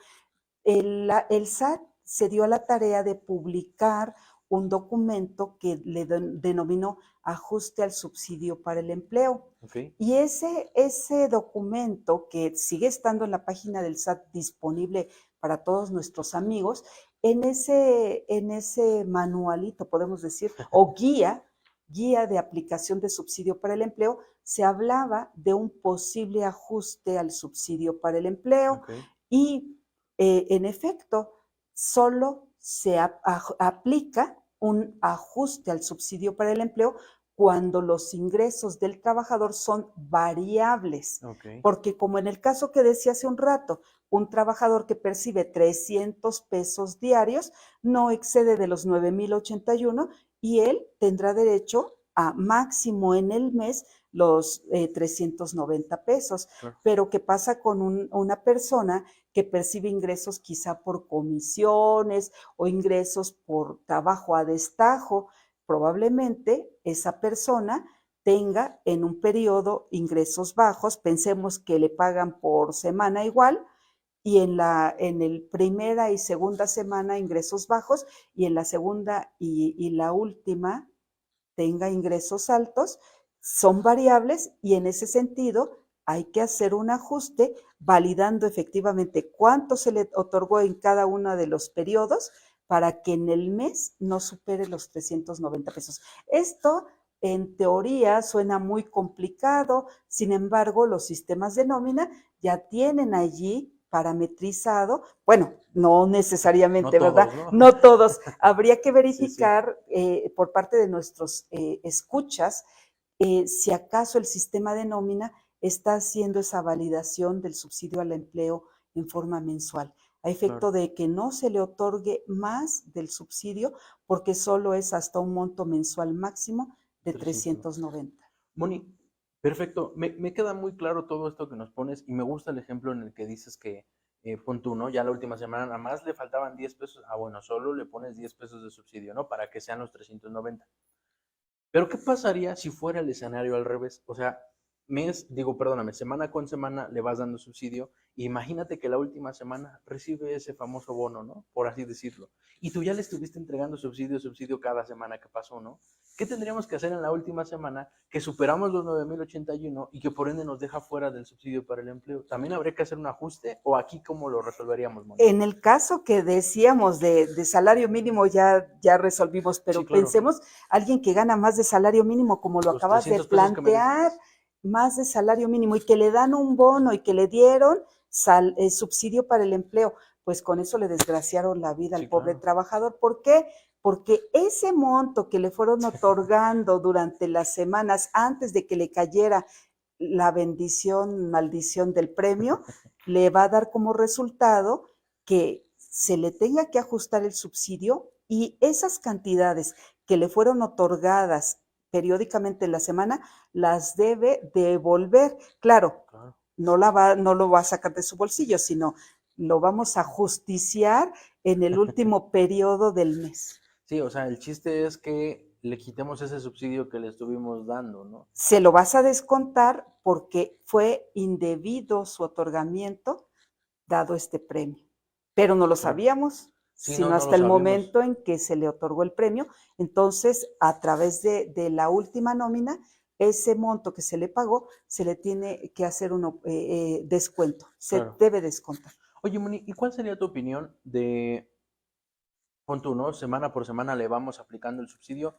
el SAT se dio a la tarea de publicar un documento que le denominó ajuste al subsidio para el empleo. Okay. Y ese documento, que sigue estando en la página del SAT disponible para todos nuestros amigos, en ese manualito, podemos decir, o guía de aplicación de subsidio para el empleo, se hablaba de un posible ajuste al subsidio para el empleo. Okay. Y en efecto, solo se aplica un ajuste al subsidio para el empleo cuando los ingresos del trabajador son variables. Okay. Porque como en el caso que decía hace un rato, un trabajador que percibe 300 pesos diarios no excede de los 9,081 y él tendrá derecho a máximo en el mes los 390 pesos. Claro. Pero ¿qué pasa con una persona que percibe ingresos quizá por comisiones o ingresos por trabajo a destajo? Probablemente esa persona tenga en un periodo ingresos bajos, pensemos que le pagan por semana igual, y en el primera y segunda semana ingresos bajos, y en la segunda y la última tenga ingresos altos, son variables y en ese sentido hay que hacer un ajuste validando efectivamente cuánto se le otorgó en cada uno de los periodos para que en el mes no supere los 390 pesos. Esto en teoría suena muy complicado, sin embargo los sistemas de nómina ya tienen allí parametrizado, bueno, no necesariamente, No ¿verdad? todos, ¿no? No todos. Habría que Sí, sí. verificar por parte de nuestros escuchas si acaso el sistema de nómina está haciendo esa validación del subsidio al empleo en forma mensual, a efecto Claro. de que no se le otorgue más del subsidio porque solo es hasta un monto mensual máximo de 390. Moni, perfecto. Me queda muy claro todo esto que nos pones y me gusta el ejemplo en el que dices que, pon tú, ¿no? Ya la última semana nada más le faltaban 10 pesos. Ah, bueno, solo le pones 10 pesos de subsidio, ¿no? Para que sean los 390. Pero ¿qué pasaría si fuera el escenario al revés? O sea, perdóname, semana con semana le vas dando subsidio. E imagínate que la última semana recibe ese famoso bono, ¿no? Por así decirlo. Y tú ya le estuviste entregando subsidio cada semana que pasó, ¿no? ¿Qué tendríamos que hacer en la última semana que superamos los 9,081 y que por ende nos deja fuera del subsidio para el empleo? ¿También habría que hacer un ajuste o aquí cómo lo resolveríamos, Mónica? En el caso que decíamos de salario mínimo ya resolvimos, pero Sí, claro. pensemos alguien que gana más de salario mínimo, como lo Los acabas de 300 pesos que me plantear, decías. más de salario mínimo y que le dan un bono y que le dieron subsidio para el empleo, pues con eso le desgraciaron la vida al Sí, pobre claro. trabajador. ¿Por qué? Porque ese monto que le fueron otorgando durante las semanas antes de que le cayera la bendición, maldición del premio, le va a dar como resultado que se le tenga que ajustar el subsidio y esas cantidades que le fueron otorgadas periódicamente en la semana las debe devolver. Claro, Claro. no lo va a sacar de su bolsillo, sino lo vamos a justiciar en el último periodo del mes. Sí, o sea, el chiste es que le quitemos ese subsidio que le estuvimos dando, ¿no? Se lo vas a descontar porque fue indebido su otorgamiento dado este premio. Pero no lo Claro. sabíamos, Sí, sino no lo hasta el sabíamos. momento en que se le otorgó el premio. Entonces, a través de la última nómina, ese monto que se le pagó, se le tiene que hacer un descuento, se Claro. debe descontar. Oye, Moni, ¿y cuál sería tu opinión de, pon tú, ¿no? Semana por semana le vamos aplicando el subsidio.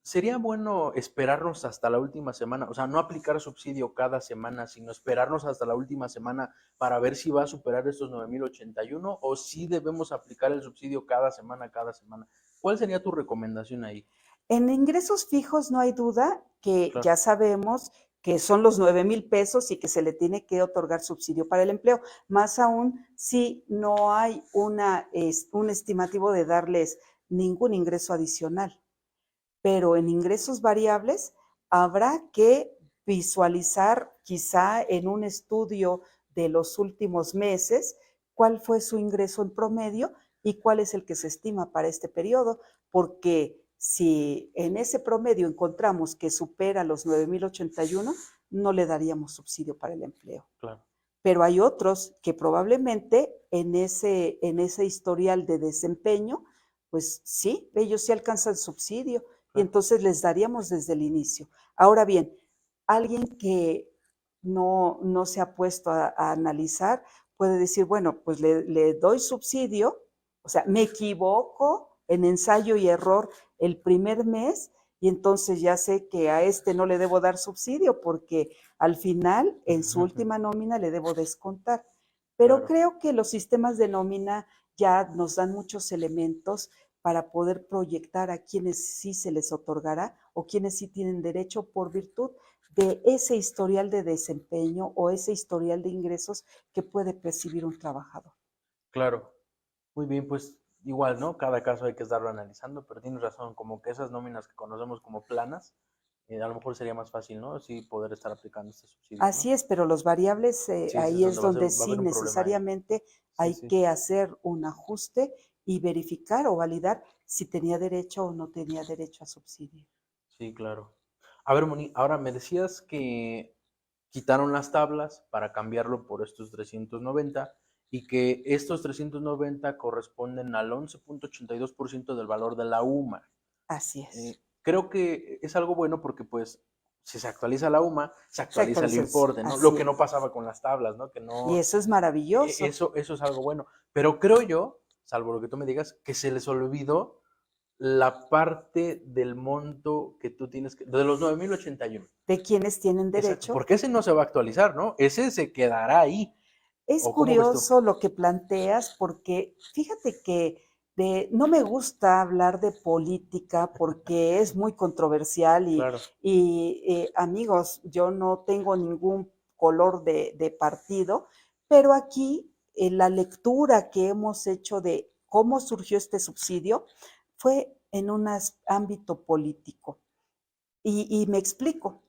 ¿Sería bueno esperarnos hasta la última semana? O sea, no aplicar subsidio cada semana, sino esperarnos hasta la última semana para ver si va a superar estos 9,081 o si debemos aplicar el subsidio cada semana, cada semana. ¿Cuál sería tu recomendación ahí? En ingresos fijos no hay duda que Claro, ya sabemos que son los 9,000 pesos y que se le tiene que otorgar subsidio para el empleo, más aún si no hay un estimativo de darles ningún ingreso adicional. Pero en ingresos variables habrá que visualizar quizá en un estudio de los últimos meses cuál fue su ingreso en promedio y cuál es el que se estima para este periodo, porque si en ese promedio encontramos que supera los 9,081, no le daríamos subsidio para el empleo. claro. Pero hay otros que probablemente en ese historial de desempeño, pues sí, ellos sí alcanzan subsidio y Claro. entonces les daríamos desde el inicio. Ahora bien, alguien que no se ha puesto a analizar puede decir, bueno, pues le doy subsidio, o sea, me equivoco en ensayo y error el primer mes y entonces ya sé que a este no le debo dar subsidio porque al final en su última nómina le debo descontar. Pero Claro, creo que los sistemas de nómina ya nos dan muchos elementos para poder proyectar a quienes sí se les otorgará o quienes sí tienen derecho por virtud de ese historial de desempeño o ese historial de ingresos que puede percibir un trabajador. claro. Muy bien, pues igual, ¿no? Cada caso hay que estarlo analizando, pero tienes razón, como que esas nóminas que conocemos como planas, a lo mejor sería más fácil, ¿no? Sí, poder estar aplicando este subsidio, ¿no? Así es, pero los variables, Sí, ese es ahí donde es donde va a sí haber un problema ahí. necesariamente Sí, hay sí, que hacer un ajuste y verificar o validar si tenía derecho o no tenía derecho a subsidio. sí, claro. A ver, Moni, ahora me decías que quitaron las tablas para cambiarlo por estos 390 y que estos 390 corresponden al 11,82% del valor de la UMA. Así es. Creo que es algo bueno porque pues si se actualiza la UMA, se Se actualiza el actualiza, importe, ¿no? Lo así que no es. pasaba con las tablas, ¿no? Que Y no, eso es maravilloso. eso es algo bueno. Pero creo yo, salvo lo que tú me digas, que se les olvidó la parte del monto que tú tienes que, de los 9,081. De quienes tienen Exacto, derecho. porque ese no se va a actualizar, ¿no? Ese se quedará ahí. Es ¿O cómo ves tú? curioso lo que planteas porque fíjate que no me gusta hablar de política porque es muy controversial Claro, amigos, yo no tengo ningún color de partido, pero aquí la lectura que hemos hecho de cómo surgió este subsidio fue en un ámbito político. Y me explico.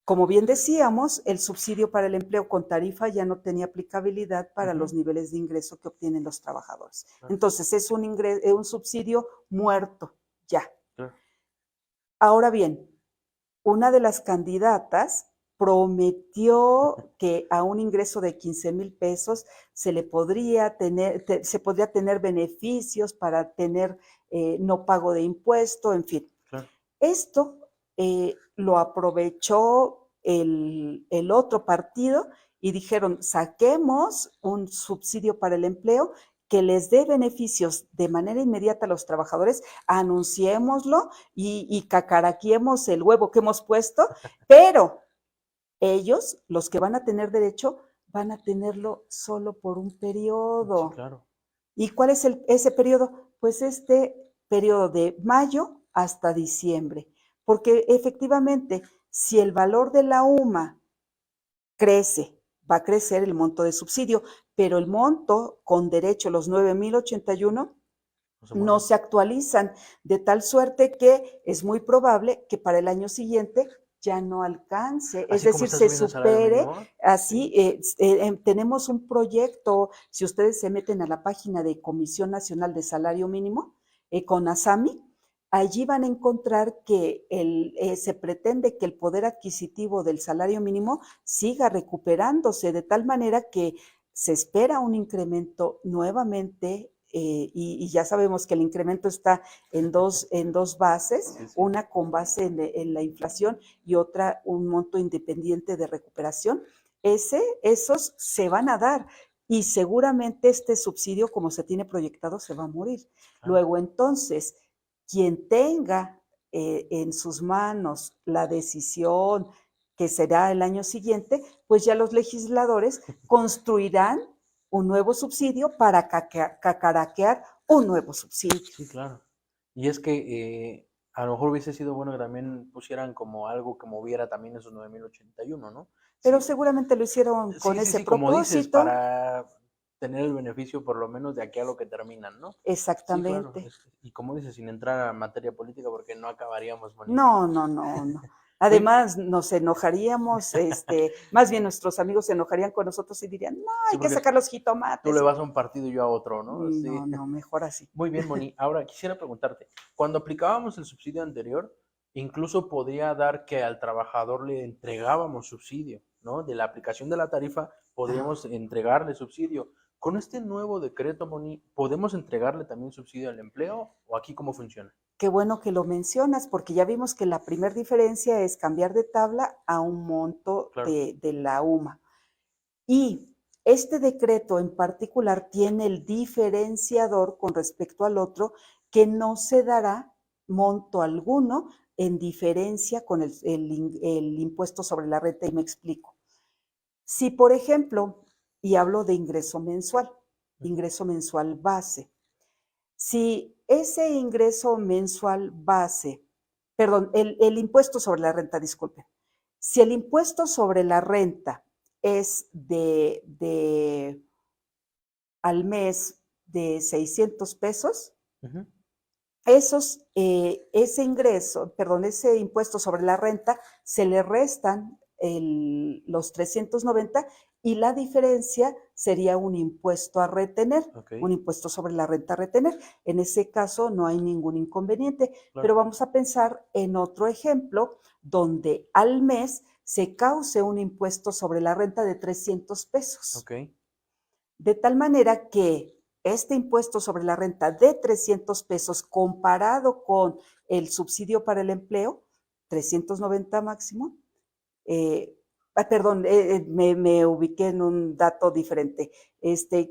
Como bien decíamos, el subsidio para el empleo con tarifa ya no tenía aplicabilidad para los niveles de ingreso que obtienen los trabajadores. claro, Entonces, es un subsidio muerto, ya. claro. Ahora bien, una de las candidatas prometió que a un ingreso de 15,000 pesos se podría tener beneficios para tener no pago de impuesto, en fin. Claro. Esto lo aprovechó el otro partido y dijeron, saquemos un subsidio para el empleo que les dé beneficios de manera inmediata a los trabajadores, anunciémoslo y cacaraquiemos el huevo que hemos puesto, pero ellos, los que van a tener derecho, van a tenerlo solo por un Sí, periodo. claro. ¿Y cuál es ese periodo? Pues este periodo de mayo hasta diciembre, porque efectivamente, si el valor de la UMA crece, va a crecer el monto de subsidio, pero el monto con derecho, los 9,081, No se no mueve. se actualizan, de tal suerte que es muy probable que para el año siguiente ya no alcance, es Así como decir, está se subiendo el salario supere. mínimo. Así, Sí. tenemos un proyecto, si ustedes se meten a la página de Comisión Nacional de Salario Mínimo, con ASAMI, allí van a encontrar que se pretende que el poder adquisitivo del salario mínimo siga recuperándose, de tal manera que se espera un incremento nuevamente, y ya sabemos que el incremento está en dos bases, Sí, sí. una con base en la inflación y otra un monto independiente de recuperación. Esos se van a dar y seguramente este subsidio, como se tiene proyectado, se va a morir. Claro. Luego, entonces, quien tenga en sus manos la decisión que será el año siguiente, pues ya los legisladores construirán un nuevo subsidio para cacaraquear un nuevo subsidio. Sí, claro. Y es que a lo mejor hubiese sido bueno que también pusieran como algo que moviera también esos 9081, ¿no? Pero Sí, seguramente lo hicieron con sí, sí, ese sí, como dices, propósito. para tener el beneficio por lo menos de aquí a lo que terminan, ¿no? Sí, claro. Exactamente. Y como dices, sin entrar a materia política porque no acabaríamos, Moni. No, no, no, no. Muy, Además, nos enojaríamos, más bien nuestros amigos se enojarían con nosotros y dirían, no, sí, hay que porque sacar los tú le jitomates. vas a un partido y yo a otro, ¿no? Sí. No, no, mejor así. Muy bien, Moni. Ahora quisiera preguntarte, cuando aplicábamos el subsidio anterior, incluso podría dar que al trabajador le entregábamos subsidio, ¿no? De la aplicación de la tarifa podríamos entregarle subsidio. Con este nuevo decreto, Moni, ¿podemos entregarle también subsidio al empleo o aquí cómo funciona? Qué bueno que lo mencionas, porque ya vimos que la primera diferencia es cambiar de tabla a un monto Claro. de la UMA. Y este decreto en particular tiene el diferenciador con respecto al otro, que no se dará monto alguno en diferencia con el impuesto sobre la renta, y me explico. Si, por ejemplo, y hablo de Ujú. ingreso mensual base, si ese ingreso mensual base, perdón, el impuesto sobre la renta, disculpen, si el impuesto sobre la renta es al mes de 600 pesos, Ujú. ese ingreso, perdón, ese impuesto sobre la renta, se le restan los 390 y la diferencia sería un impuesto a retener, Ok, un impuesto sobre la renta a retener. En ese caso no hay ningún inconveniente, pero claro. vamos a pensar en otro ejemplo donde al mes se cause un impuesto sobre la renta de 300 pesos. Ok, De tal manera que este impuesto sobre la renta de 300 pesos comparado con el subsidio para el empleo, 390 máximo, perdón, me ubiqué en un dato diferente.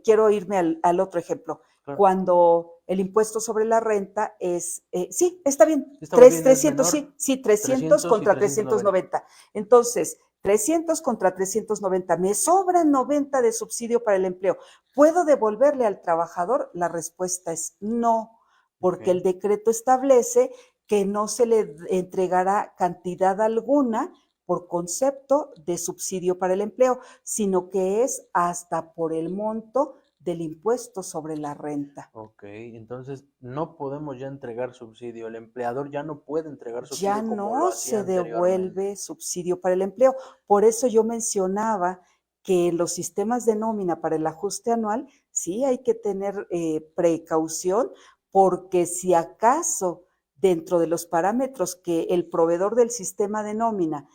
Quiero irme al otro ejemplo. claro. Cuando el impuesto sobre la renta es, sí, está bien, Estamos bien, es 300, menor, sí, 300 300 y contra 390. 390. Entonces, 300 contra 390, me sobran 90 de subsidio para el empleo. ¿Puedo devolverle al trabajador? La respuesta es no, Ok, porque el decreto establece que no se le entregará cantidad alguna por concepto de subsidio para el empleo, sino que es hasta por el monto del impuesto sobre la renta. ok. Entonces no podemos ya entregar subsidio. El empleador ya no puede entregar Ya subsidio como lo no hacía se anteriormente. devuelve subsidio para el empleo. Por eso yo mencionaba que los sistemas de nómina para el ajuste anual, sí hay que tener precaución, porque si acaso dentro de los parámetros que el proveedor del sistema de nómina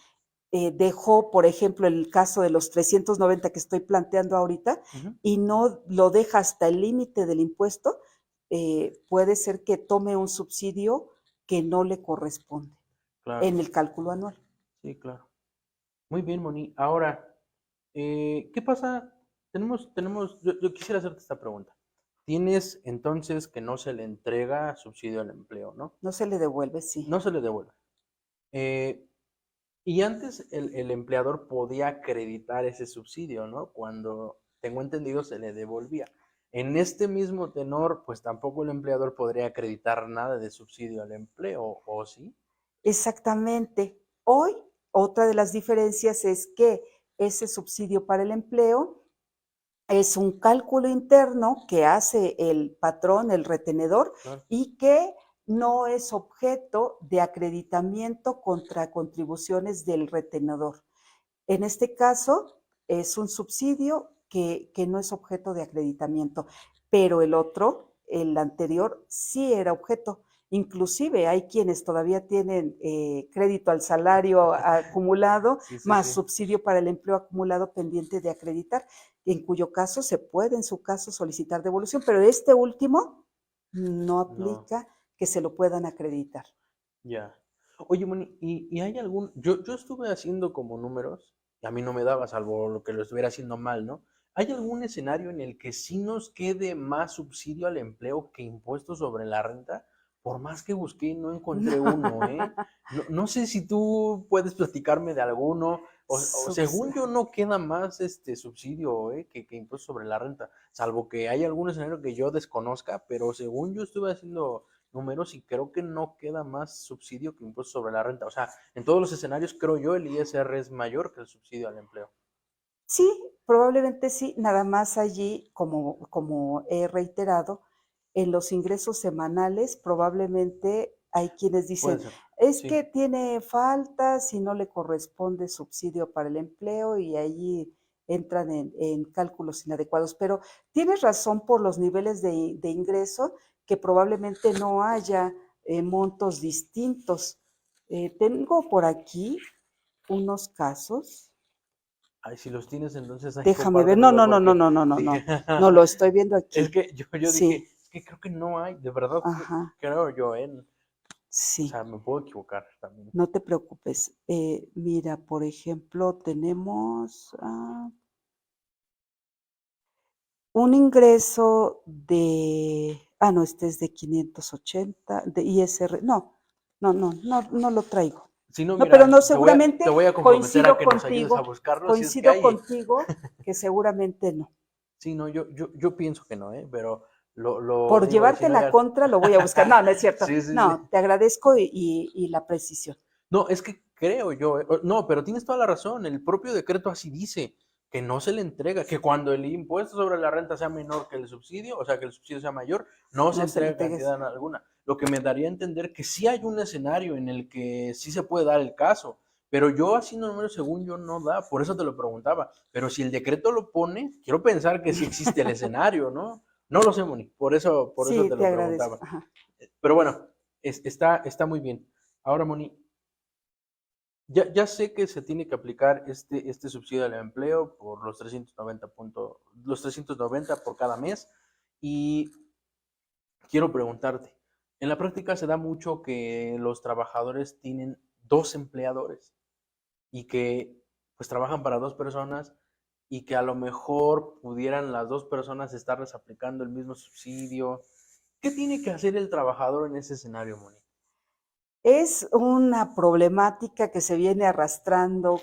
dejó, por ejemplo, el caso de los 390 que estoy planteando ahorita, Ujú. y no lo deja hasta el límite del impuesto, puede ser que tome un subsidio que no le corresponde Claro, en el cálculo anual. sí, claro. Muy bien, Moni. Ahora, ¿qué pasa? Yo quisiera hacerte esta pregunta. Tienes entonces que no se le entrega subsidio al empleo, ¿no? No se le devuelve, sí. No se le devuelve. Eh, y antes el empleador podía acreditar ese subsidio, ¿no? Cuando tengo entendido se le devolvía. En este mismo tenor, pues tampoco el empleador podría acreditar nada de subsidio al empleo, ¿o sí? Exactamente. Hoy, otra de las diferencias es que ese subsidio para el empleo es un cálculo interno que hace el patrón, el retenedor, Claro. y que no es objeto de acreditamiento contra contribuciones del retenedor. En este caso, es un subsidio que no es objeto de acreditamiento, pero el otro, el anterior, sí era objeto. Inclusive hay quienes todavía tienen crédito al salario acumulado, Sí, sí, más sí. subsidio para el empleo acumulado pendiente de acreditar, en cuyo caso se puede en su caso solicitar devolución, pero este último no No, aplica que se lo puedan acreditar. ya. Oye, Moni, ¿y hay algún? Yo estuve haciendo como números, y a mí no me daba, salvo lo que lo estuviera haciendo mal, ¿no? ¿Hay algún escenario en el que sí nos quede más subsidio al empleo que impuestos sobre la renta? Por más que busqué, no encontré uno, ¿eh? No, no sé si tú puedes platicarme de alguno, o Subs- según yo no queda más este subsidio, que impuestos sobre la renta, salvo que hay algún escenario que yo desconozca, pero según yo estuve haciendo números y creo que no queda más subsidio que impuesto sobre la renta. O sea, en todos los escenarios creo yo el ISR es mayor que el subsidio al empleo. Sí, probablemente sí, nada más allí, como he reiterado, en los ingresos semanales probablemente hay quienes Puede dicen, ser, es sí. que tiene faltas y no le corresponde subsidio para el empleo y allí entran en cálculos inadecuados. Pero tienes razón por los niveles de ingreso, que probablemente no haya montos distintos. Tengo por aquí unos casos. Ay, si los tienes, entonces ahí Déjame ver. No, compártemelo no, no, no, porque no, no, no, dije, no. No, lo estoy viendo es aquí. que yo dije, Sí, es que creo que no hay, de verdad, ajá, creo yo, o sí. sea, me puedo equivocar también. No te preocupes. Mira, por ejemplo, tenemos un ingreso de, no, este es de 580, de ISR. No, no, no, no, no lo traigo. Si no, No, pero mira, no, te seguramente voy a comprometer a que nos ayudes a buscarlo si es que coincido hay. contigo que seguramente no. Sí, no, yo pienso que no, pero lo Por digo ahí, si llevarte no la ya. contra, lo voy a buscar. No, no es cierto. Sí, sí, sí. No, te agradezco y la precisión. No, es que creo yo, no, pero tienes toda la razón, el propio decreto así dice, que no se le entrega, que cuando el impuesto sobre la renta sea menor que el subsidio, o sea, que el subsidio sea mayor, no se No se le entrega entregues. cantidad alguna. Lo que me daría a entender que sí hay un escenario en el que sí se puede dar el caso, pero yo haciendo números según yo no da, por eso te lo preguntaba. Pero si el decreto lo pone, quiero pensar que sí existe el escenario, ¿no? No lo sé, Moni, por eso Sí, te te lo agradezco. preguntaba. Ajá. Pero bueno, está muy bien. Ahora, Moni, ya sé que se tiene que aplicar este subsidio al empleo por los 390 por cada mes y quiero preguntarte, en la práctica se da mucho que los trabajadores tienen dos empleadores y que pues trabajan para dos personas y que a lo mejor pudieran las dos personas estarles aplicando el mismo subsidio. ¿Qué tiene que hacer el trabajador en ese escenario, Moni? Es una problemática que se viene arrastrando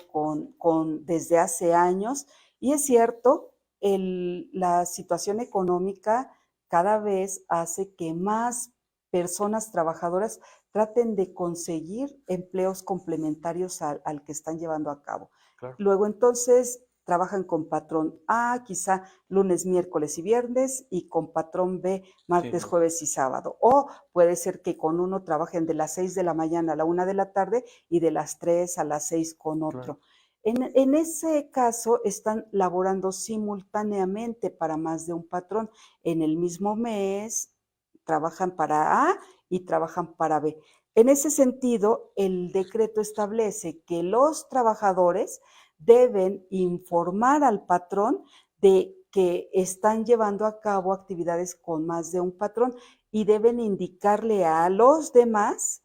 desde hace años y es cierto, la situación económica cada vez hace que más personas trabajadoras traten de conseguir empleos complementarios al que están llevando a cabo. Claro, Luego entonces trabajan con patrón A, quizá lunes, miércoles y viernes, y con patrón B, sí, martes, sí, jueves y sábado. O puede ser que con uno trabajen de las 6 de la mañana a la 1 de la tarde y de las 3 a las 6 con claro, otro. En ese caso están laborando simultáneamente para más de un patrón. En el mismo mes trabajan para A y trabajan para B. En ese sentido, el decreto establece que los trabajadores deben informar al patrón de que están llevando a cabo actividades con más de un patrón y deben indicarle a los demás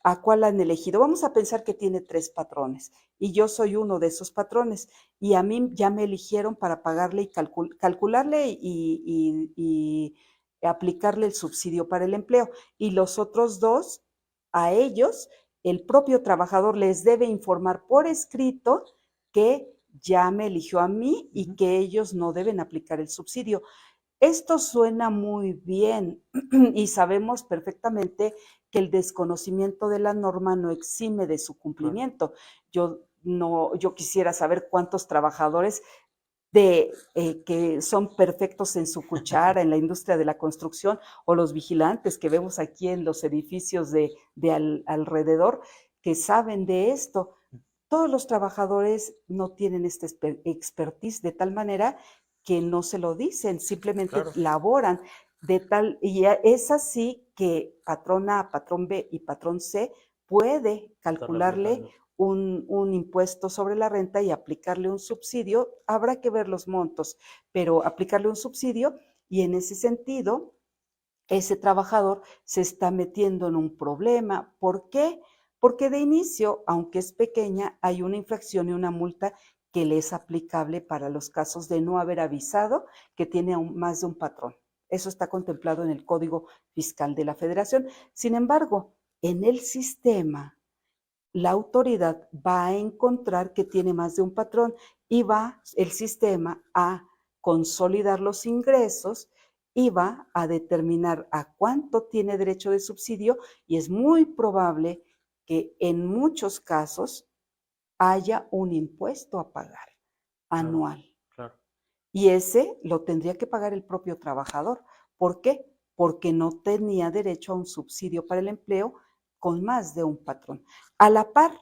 a cuál han elegido. Vamos a pensar que tiene 3 patrones y yo soy uno de esos patrones y a mí ya me eligieron para pagarle y calcularle y aplicarle el subsidio para el empleo. Y los otros dos, a ellos, el propio trabajador les debe informar por escrito que ya me eligió a mí y ujú, que ellos no deben aplicar el subsidio. Esto suena muy bien y sabemos perfectamente que el desconocimiento de la norma no exime de su claro. cumplimiento. Yo quisiera saber cuántos trabajadores que son perfectos en su cuchara en la industria de la construcción, o los vigilantes que vemos aquí en los edificios de alrededor, que saben de esto. Todos los trabajadores no tienen esta expertise de tal manera que no se lo dicen, simplemente Claro, laboran de tal, y es así que patrón A, patrón B y patrón C puede estarle calcularle aplicando. un impuesto sobre la renta y aplicarle un subsidio. Habrá que ver los montos, pero aplicarle un subsidio, y en ese sentido ese trabajador se está metiendo en un problema. ¿Por qué? Porque de inicio, aunque es pequeña, hay una infracción y una multa que le es aplicable para los casos de no haber avisado que tiene más de un patrón. Eso está contemplado en el Código Fiscal de la Federación. Sin embargo, en el sistema, la autoridad va a encontrar que tiene más de un patrón y va el sistema a consolidar los ingresos y va a determinar a cuánto tiene derecho de subsidio, y es muy probable que en muchos casos haya un impuesto a pagar Claro, anual. claro. Y ese lo tendría que pagar el propio trabajador. ¿Por qué? Porque no tenía derecho a un subsidio para el empleo con más de un patrón. A la par,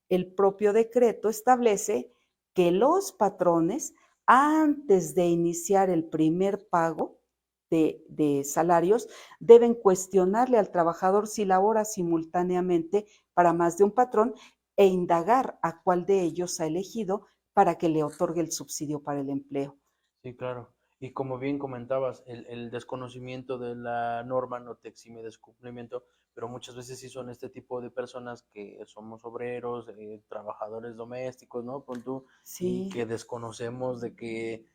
el propio decreto establece que los patrones, antes de iniciar el primer pago de salarios, deben cuestionarle al trabajador si labora simultáneamente para más de un patrón e indagar a cuál de ellos ha elegido para que le otorgue el subsidio para el empleo. Sí, claro. Y como bien comentabas, el desconocimiento de la norma no te exime de su cumplimiento, pero muchas veces sí son este tipo de personas que somos obreros, trabajadores domésticos, ¿no? Pon tú, y Sí, que desconocemos de que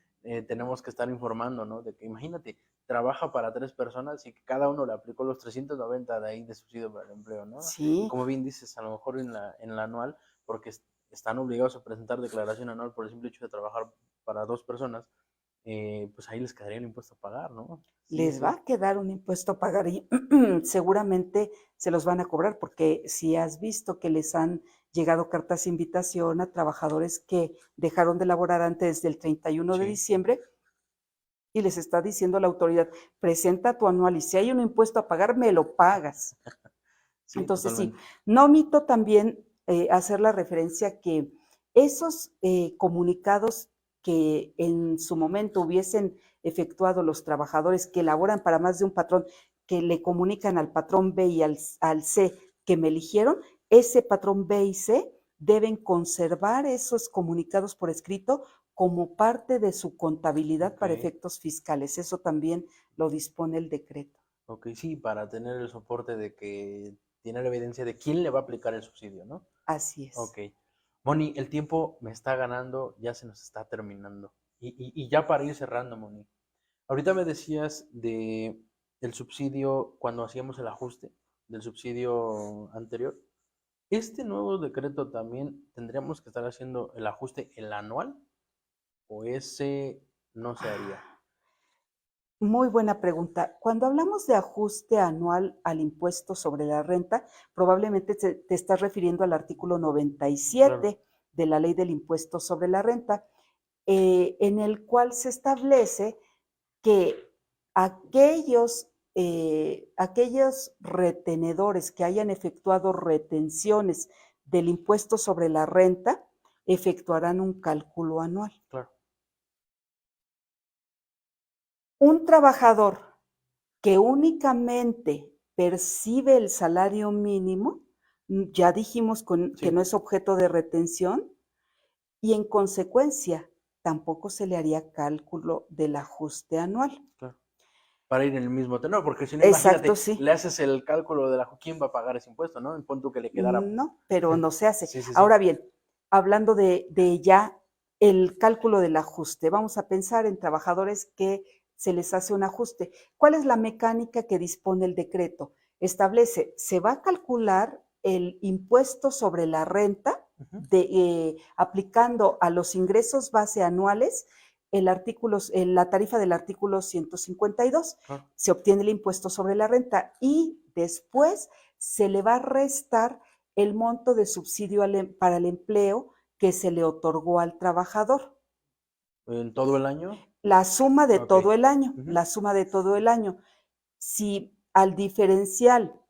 tenemos que estar informando, ¿no? De que imagínate, trabaja para 3 personas y que cada uno le aplicó los 390 de ahí de subsidio para el empleo, ¿no? Y sí, como bien dices, a lo mejor en la anual, porque están obligados a presentar declaración anual por el simple hecho de trabajar para 2 personas, pues ahí les quedaría el impuesto a pagar, ¿no? Sí, les va sí, a quedar un impuesto a pagar y seguramente se los van a cobrar, porque si has visto que les han llegado cartas de invitación a trabajadores que dejaron de laborar antes del 31 de sí, diciembre y les está diciendo la autoridad, presenta tu anual y si hay un impuesto a pagar, me lo pagas. sí, Entonces, sí, totalmente. no omito también hacer la referencia que esos comunicados que en su momento hubiesen efectuado los trabajadores que laboran para más de un patrón, que le comunican al patrón B y al C que me eligieron, ese patrón B y C deben conservar esos comunicados por escrito como parte de su contabilidad Ok, para efectos fiscales. Eso también lo dispone el decreto. ok, sí, para tener el soporte de que tiene la evidencia de quién le va a aplicar el subsidio, ¿no? Así es. Ok. Moni, el tiempo me está ganando, ya se nos está terminando. Y ya para ir cerrando, Moni. Ahorita me decías de el subsidio cuando hacíamos el ajuste del subsidio anterior. ¿Este nuevo decreto también tendríamos que estar haciendo el ajuste el anual o ese no se haría? Muy buena pregunta. Cuando hablamos de ajuste anual al impuesto sobre la renta, probablemente te estás refiriendo al artículo Claro, 97 de la Ley del Impuesto sobre la Renta, en el cual se establece que aquellos retenedores que hayan efectuado retenciones del impuesto sobre la renta efectuarán un cálculo anual. claro. Un trabajador que únicamente percibe el salario mínimo, ya dijimos que Sí, no es objeto de retención, y en consecuencia tampoco se le haría cálculo del ajuste anual. claro. Para ir en el mismo tenor, porque si no, Exacto, imagínate, sí. le haces el cálculo de quién va a pagar ese impuesto, ¿no? En punto que le quedara. No, pero no se hace. Sí, sí, sí. Ahora bien, hablando de ya el cálculo del ajuste, vamos a pensar en trabajadores que se les hace un ajuste. ¿Cuál es la mecánica que dispone el decreto? Establece, se va a calcular el impuesto sobre la renta Ujú, aplicando a los ingresos base anuales la tarifa del artículo 152. claro. Se obtiene el impuesto sobre la renta y después se le va a restar el monto de subsidio para el empleo que se le otorgó al trabajador. ¿En todo el año? La suma de Ok. todo el año, Ujú. la suma de todo el año. Si al diferencial,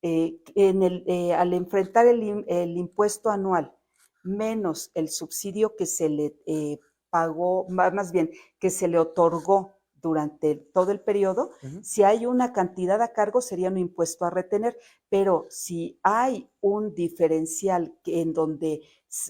al enfrentar el impuesto anual menos el subsidio que se le pagó, más bien, que se le otorgó durante todo el periodo, Ujú. si hay una cantidad a cargo sería un impuesto a retener, pero si hay un diferencial en donde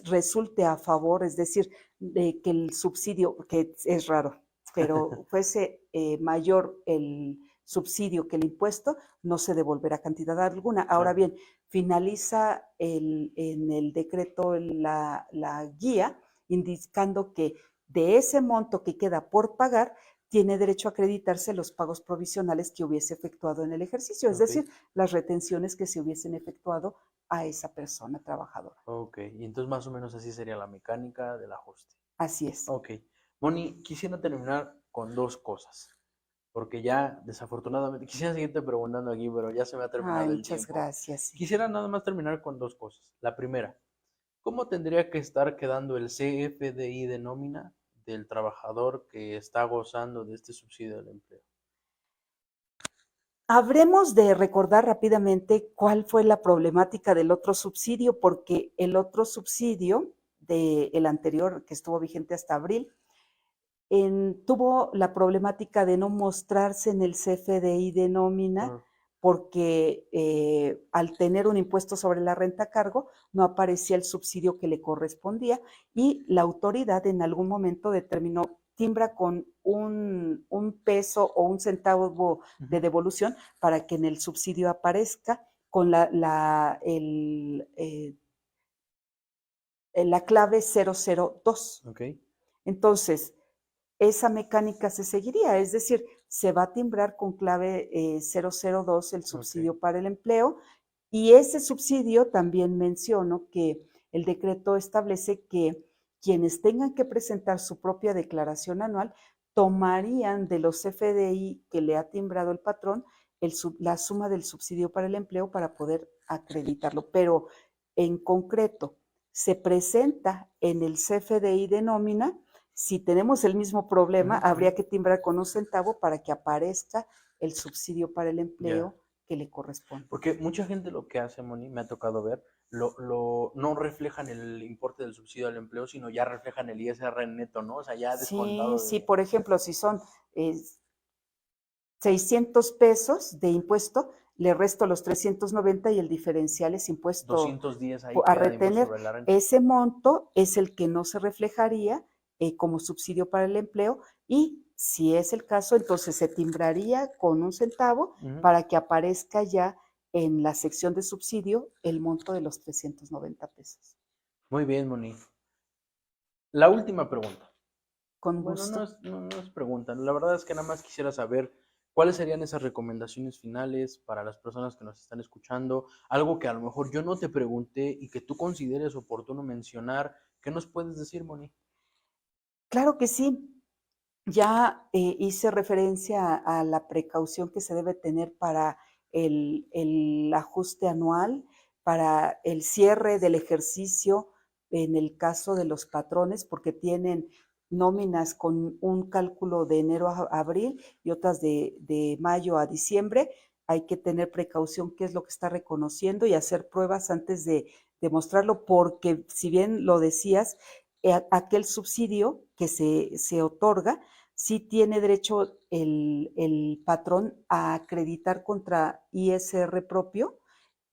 resulte a favor, es decir, de que el subsidio, que es raro, pero fuese mayor el subsidio que el impuesto, no se devolverá cantidad alguna. Ahora Claro. bien, finaliza en el decreto la guía indicando que de ese monto que queda por pagar, tiene derecho a acreditarse los pagos provisionales que hubiese efectuado en el ejercicio, es Ok. decir, las retenciones que se hubiesen efectuado a esa persona trabajadora. Ok. Y entonces más o menos así sería la mecánica del ajuste. Así es. Ok. Moni, quisiera terminar con dos cosas, porque ya desafortunadamente, quisiera seguirte preguntando aquí, pero ya se me ha Ay, terminado el muchas tiempo. gracias. Sí. Quisiera nada más terminar con dos cosas. La primera, ¿cómo tendría que estar quedando el CFDI de nómina del trabajador que está gozando de este subsidio del empleo? Habremos de recordar rápidamente cuál fue la problemática del otro subsidio, porque el otro subsidio del anterior, que estuvo vigente hasta abril, tuvo la problemática de no mostrarse en el CFDI de nómina Claro. porque al tener un impuesto sobre la renta a cargo no aparecía el subsidio que le correspondía y la autoridad en algún momento determinó timbra con un peso o un centavo de Ujú. devolución para que en el subsidio aparezca con la clave 002. Ok. Entonces, esa mecánica se seguiría, es decir, se va a timbrar con clave 002 el Ok. subsidio para el empleo y ese subsidio también menciono que el decreto establece que quienes tengan que presentar su propia declaración anual tomarían de los FDI que le ha timbrado el patrón la suma del subsidio para el empleo para poder acreditarlo. Pero en concreto, se presenta en el CFDI de nómina. Si tenemos el mismo problema, Ujú, ujú. habría que timbrar con un centavo para que aparezca el subsidio para el Ya. empleo que le corresponde. Porque mucha gente lo que hace, Moni, me ha tocado ver, no reflejan el importe del subsidio al empleo, sino ya reflejan el ISR neto, ¿no? O sea, ya Sí, descontado sí, de por ejemplo, si son eh, 600 pesos de impuesto, le resto los 390 y el diferencial es impuesto 210 ahí a queda de impuesto retener. sobre la renta. Ese monto es el que no se reflejaría como subsidio para el empleo y si es el caso, entonces se timbraría con un centavo Ujú. para que aparezca ya en la sección de subsidio el monto de los 390 pesos. Muy bien, Moni. La última pregunta. Con Bueno, gusto. no es pregunta. La verdad es que nada más quisiera saber cuáles serían esas recomendaciones finales para las personas que nos están escuchando. Algo que a lo mejor yo no te pregunté y que tú consideres oportuno mencionar. ¿Qué nos puedes decir, Moni? Claro que sí. Ya hice referencia a la precaución que se debe tener para el ajuste anual, para el cierre del ejercicio en el caso de los patrones, porque tienen nóminas con un cálculo de enero a abril y otras de mayo a diciembre. Hay que tener precaución qué es lo que está reconociendo y hacer pruebas antes de mostrarlo, porque si bien lo decías, aquel subsidio que se otorga sí tiene derecho el patrón a acreditar contra ISR propio,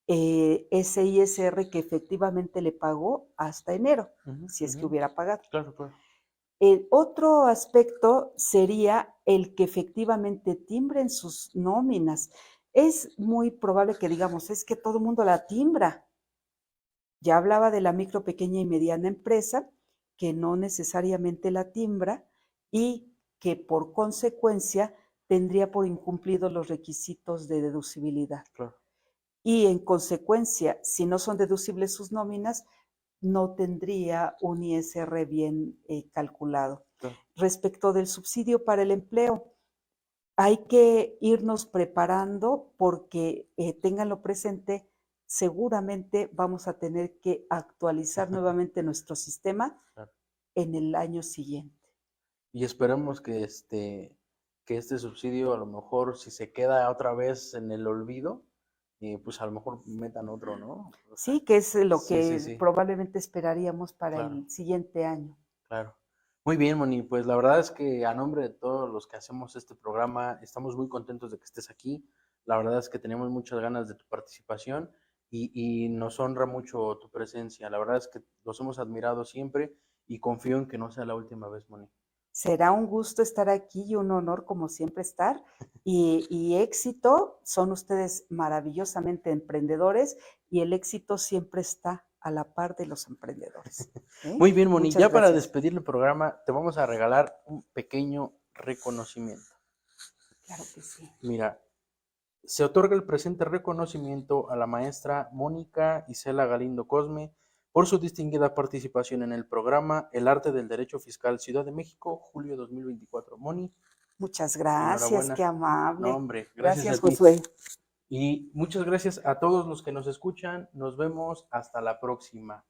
ese ISR que efectivamente le pagó hasta enero, Ujú, si es que ujú. hubiera pagado. Claro, claro. El otro aspecto sería el que efectivamente timbren sus nóminas. Es muy probable que digamos, es que todo el mundo la timbra. Ya hablaba de la micro, pequeña y mediana empresa, que no necesariamente la timbra y que por consecuencia tendría por incumplidos los requisitos de deducibilidad. Claro. Y en consecuencia, si no son deducibles sus nóminas, no tendría un ISR bien calculado. Claro. Respecto del subsidio para el empleo, hay que irnos preparando porque ténganlo presente, seguramente vamos a tener que actualizar nuevamente nuestro sistema Claro. en el año siguiente. Y esperemos que este subsidio a lo mejor si se queda otra vez en el olvido, pues a lo mejor metan otro, ¿no? O sea, Sí, que es lo sí, sí, que sí, probablemente esperaríamos para claro, el siguiente año. claro. Muy bien, Moni, pues la verdad es que a nombre de todos los que hacemos este programa, estamos muy contentos de que estés aquí. La verdad es que tenemos muchas ganas de tu participación y nos honra mucho tu presencia. La verdad es que los hemos admirado siempre y confío en que no sea la última vez, Moni. Será un gusto estar aquí y un honor, como siempre, estar. Y éxito, son ustedes maravillosamente emprendedores y el éxito siempre está a la par de los emprendedores. ¿Eh? Muy bien, Moni, Muchas ya para gracias. despedir el programa, te vamos a regalar un pequeño reconocimiento. Claro que sí. Mira, se otorga el presente reconocimiento a la maestra Mónica Isela Galindo Cosme por su distinguida participación en el programa El Arte del Derecho Fiscal Ciudad de México, julio 2024. Moni, Muchas gracias, qué enhorabuena. No, amable. hombre, gracias Gracias, a ti. Josué. Y muchas gracias a todos los que nos escuchan. Nos vemos hasta la próxima.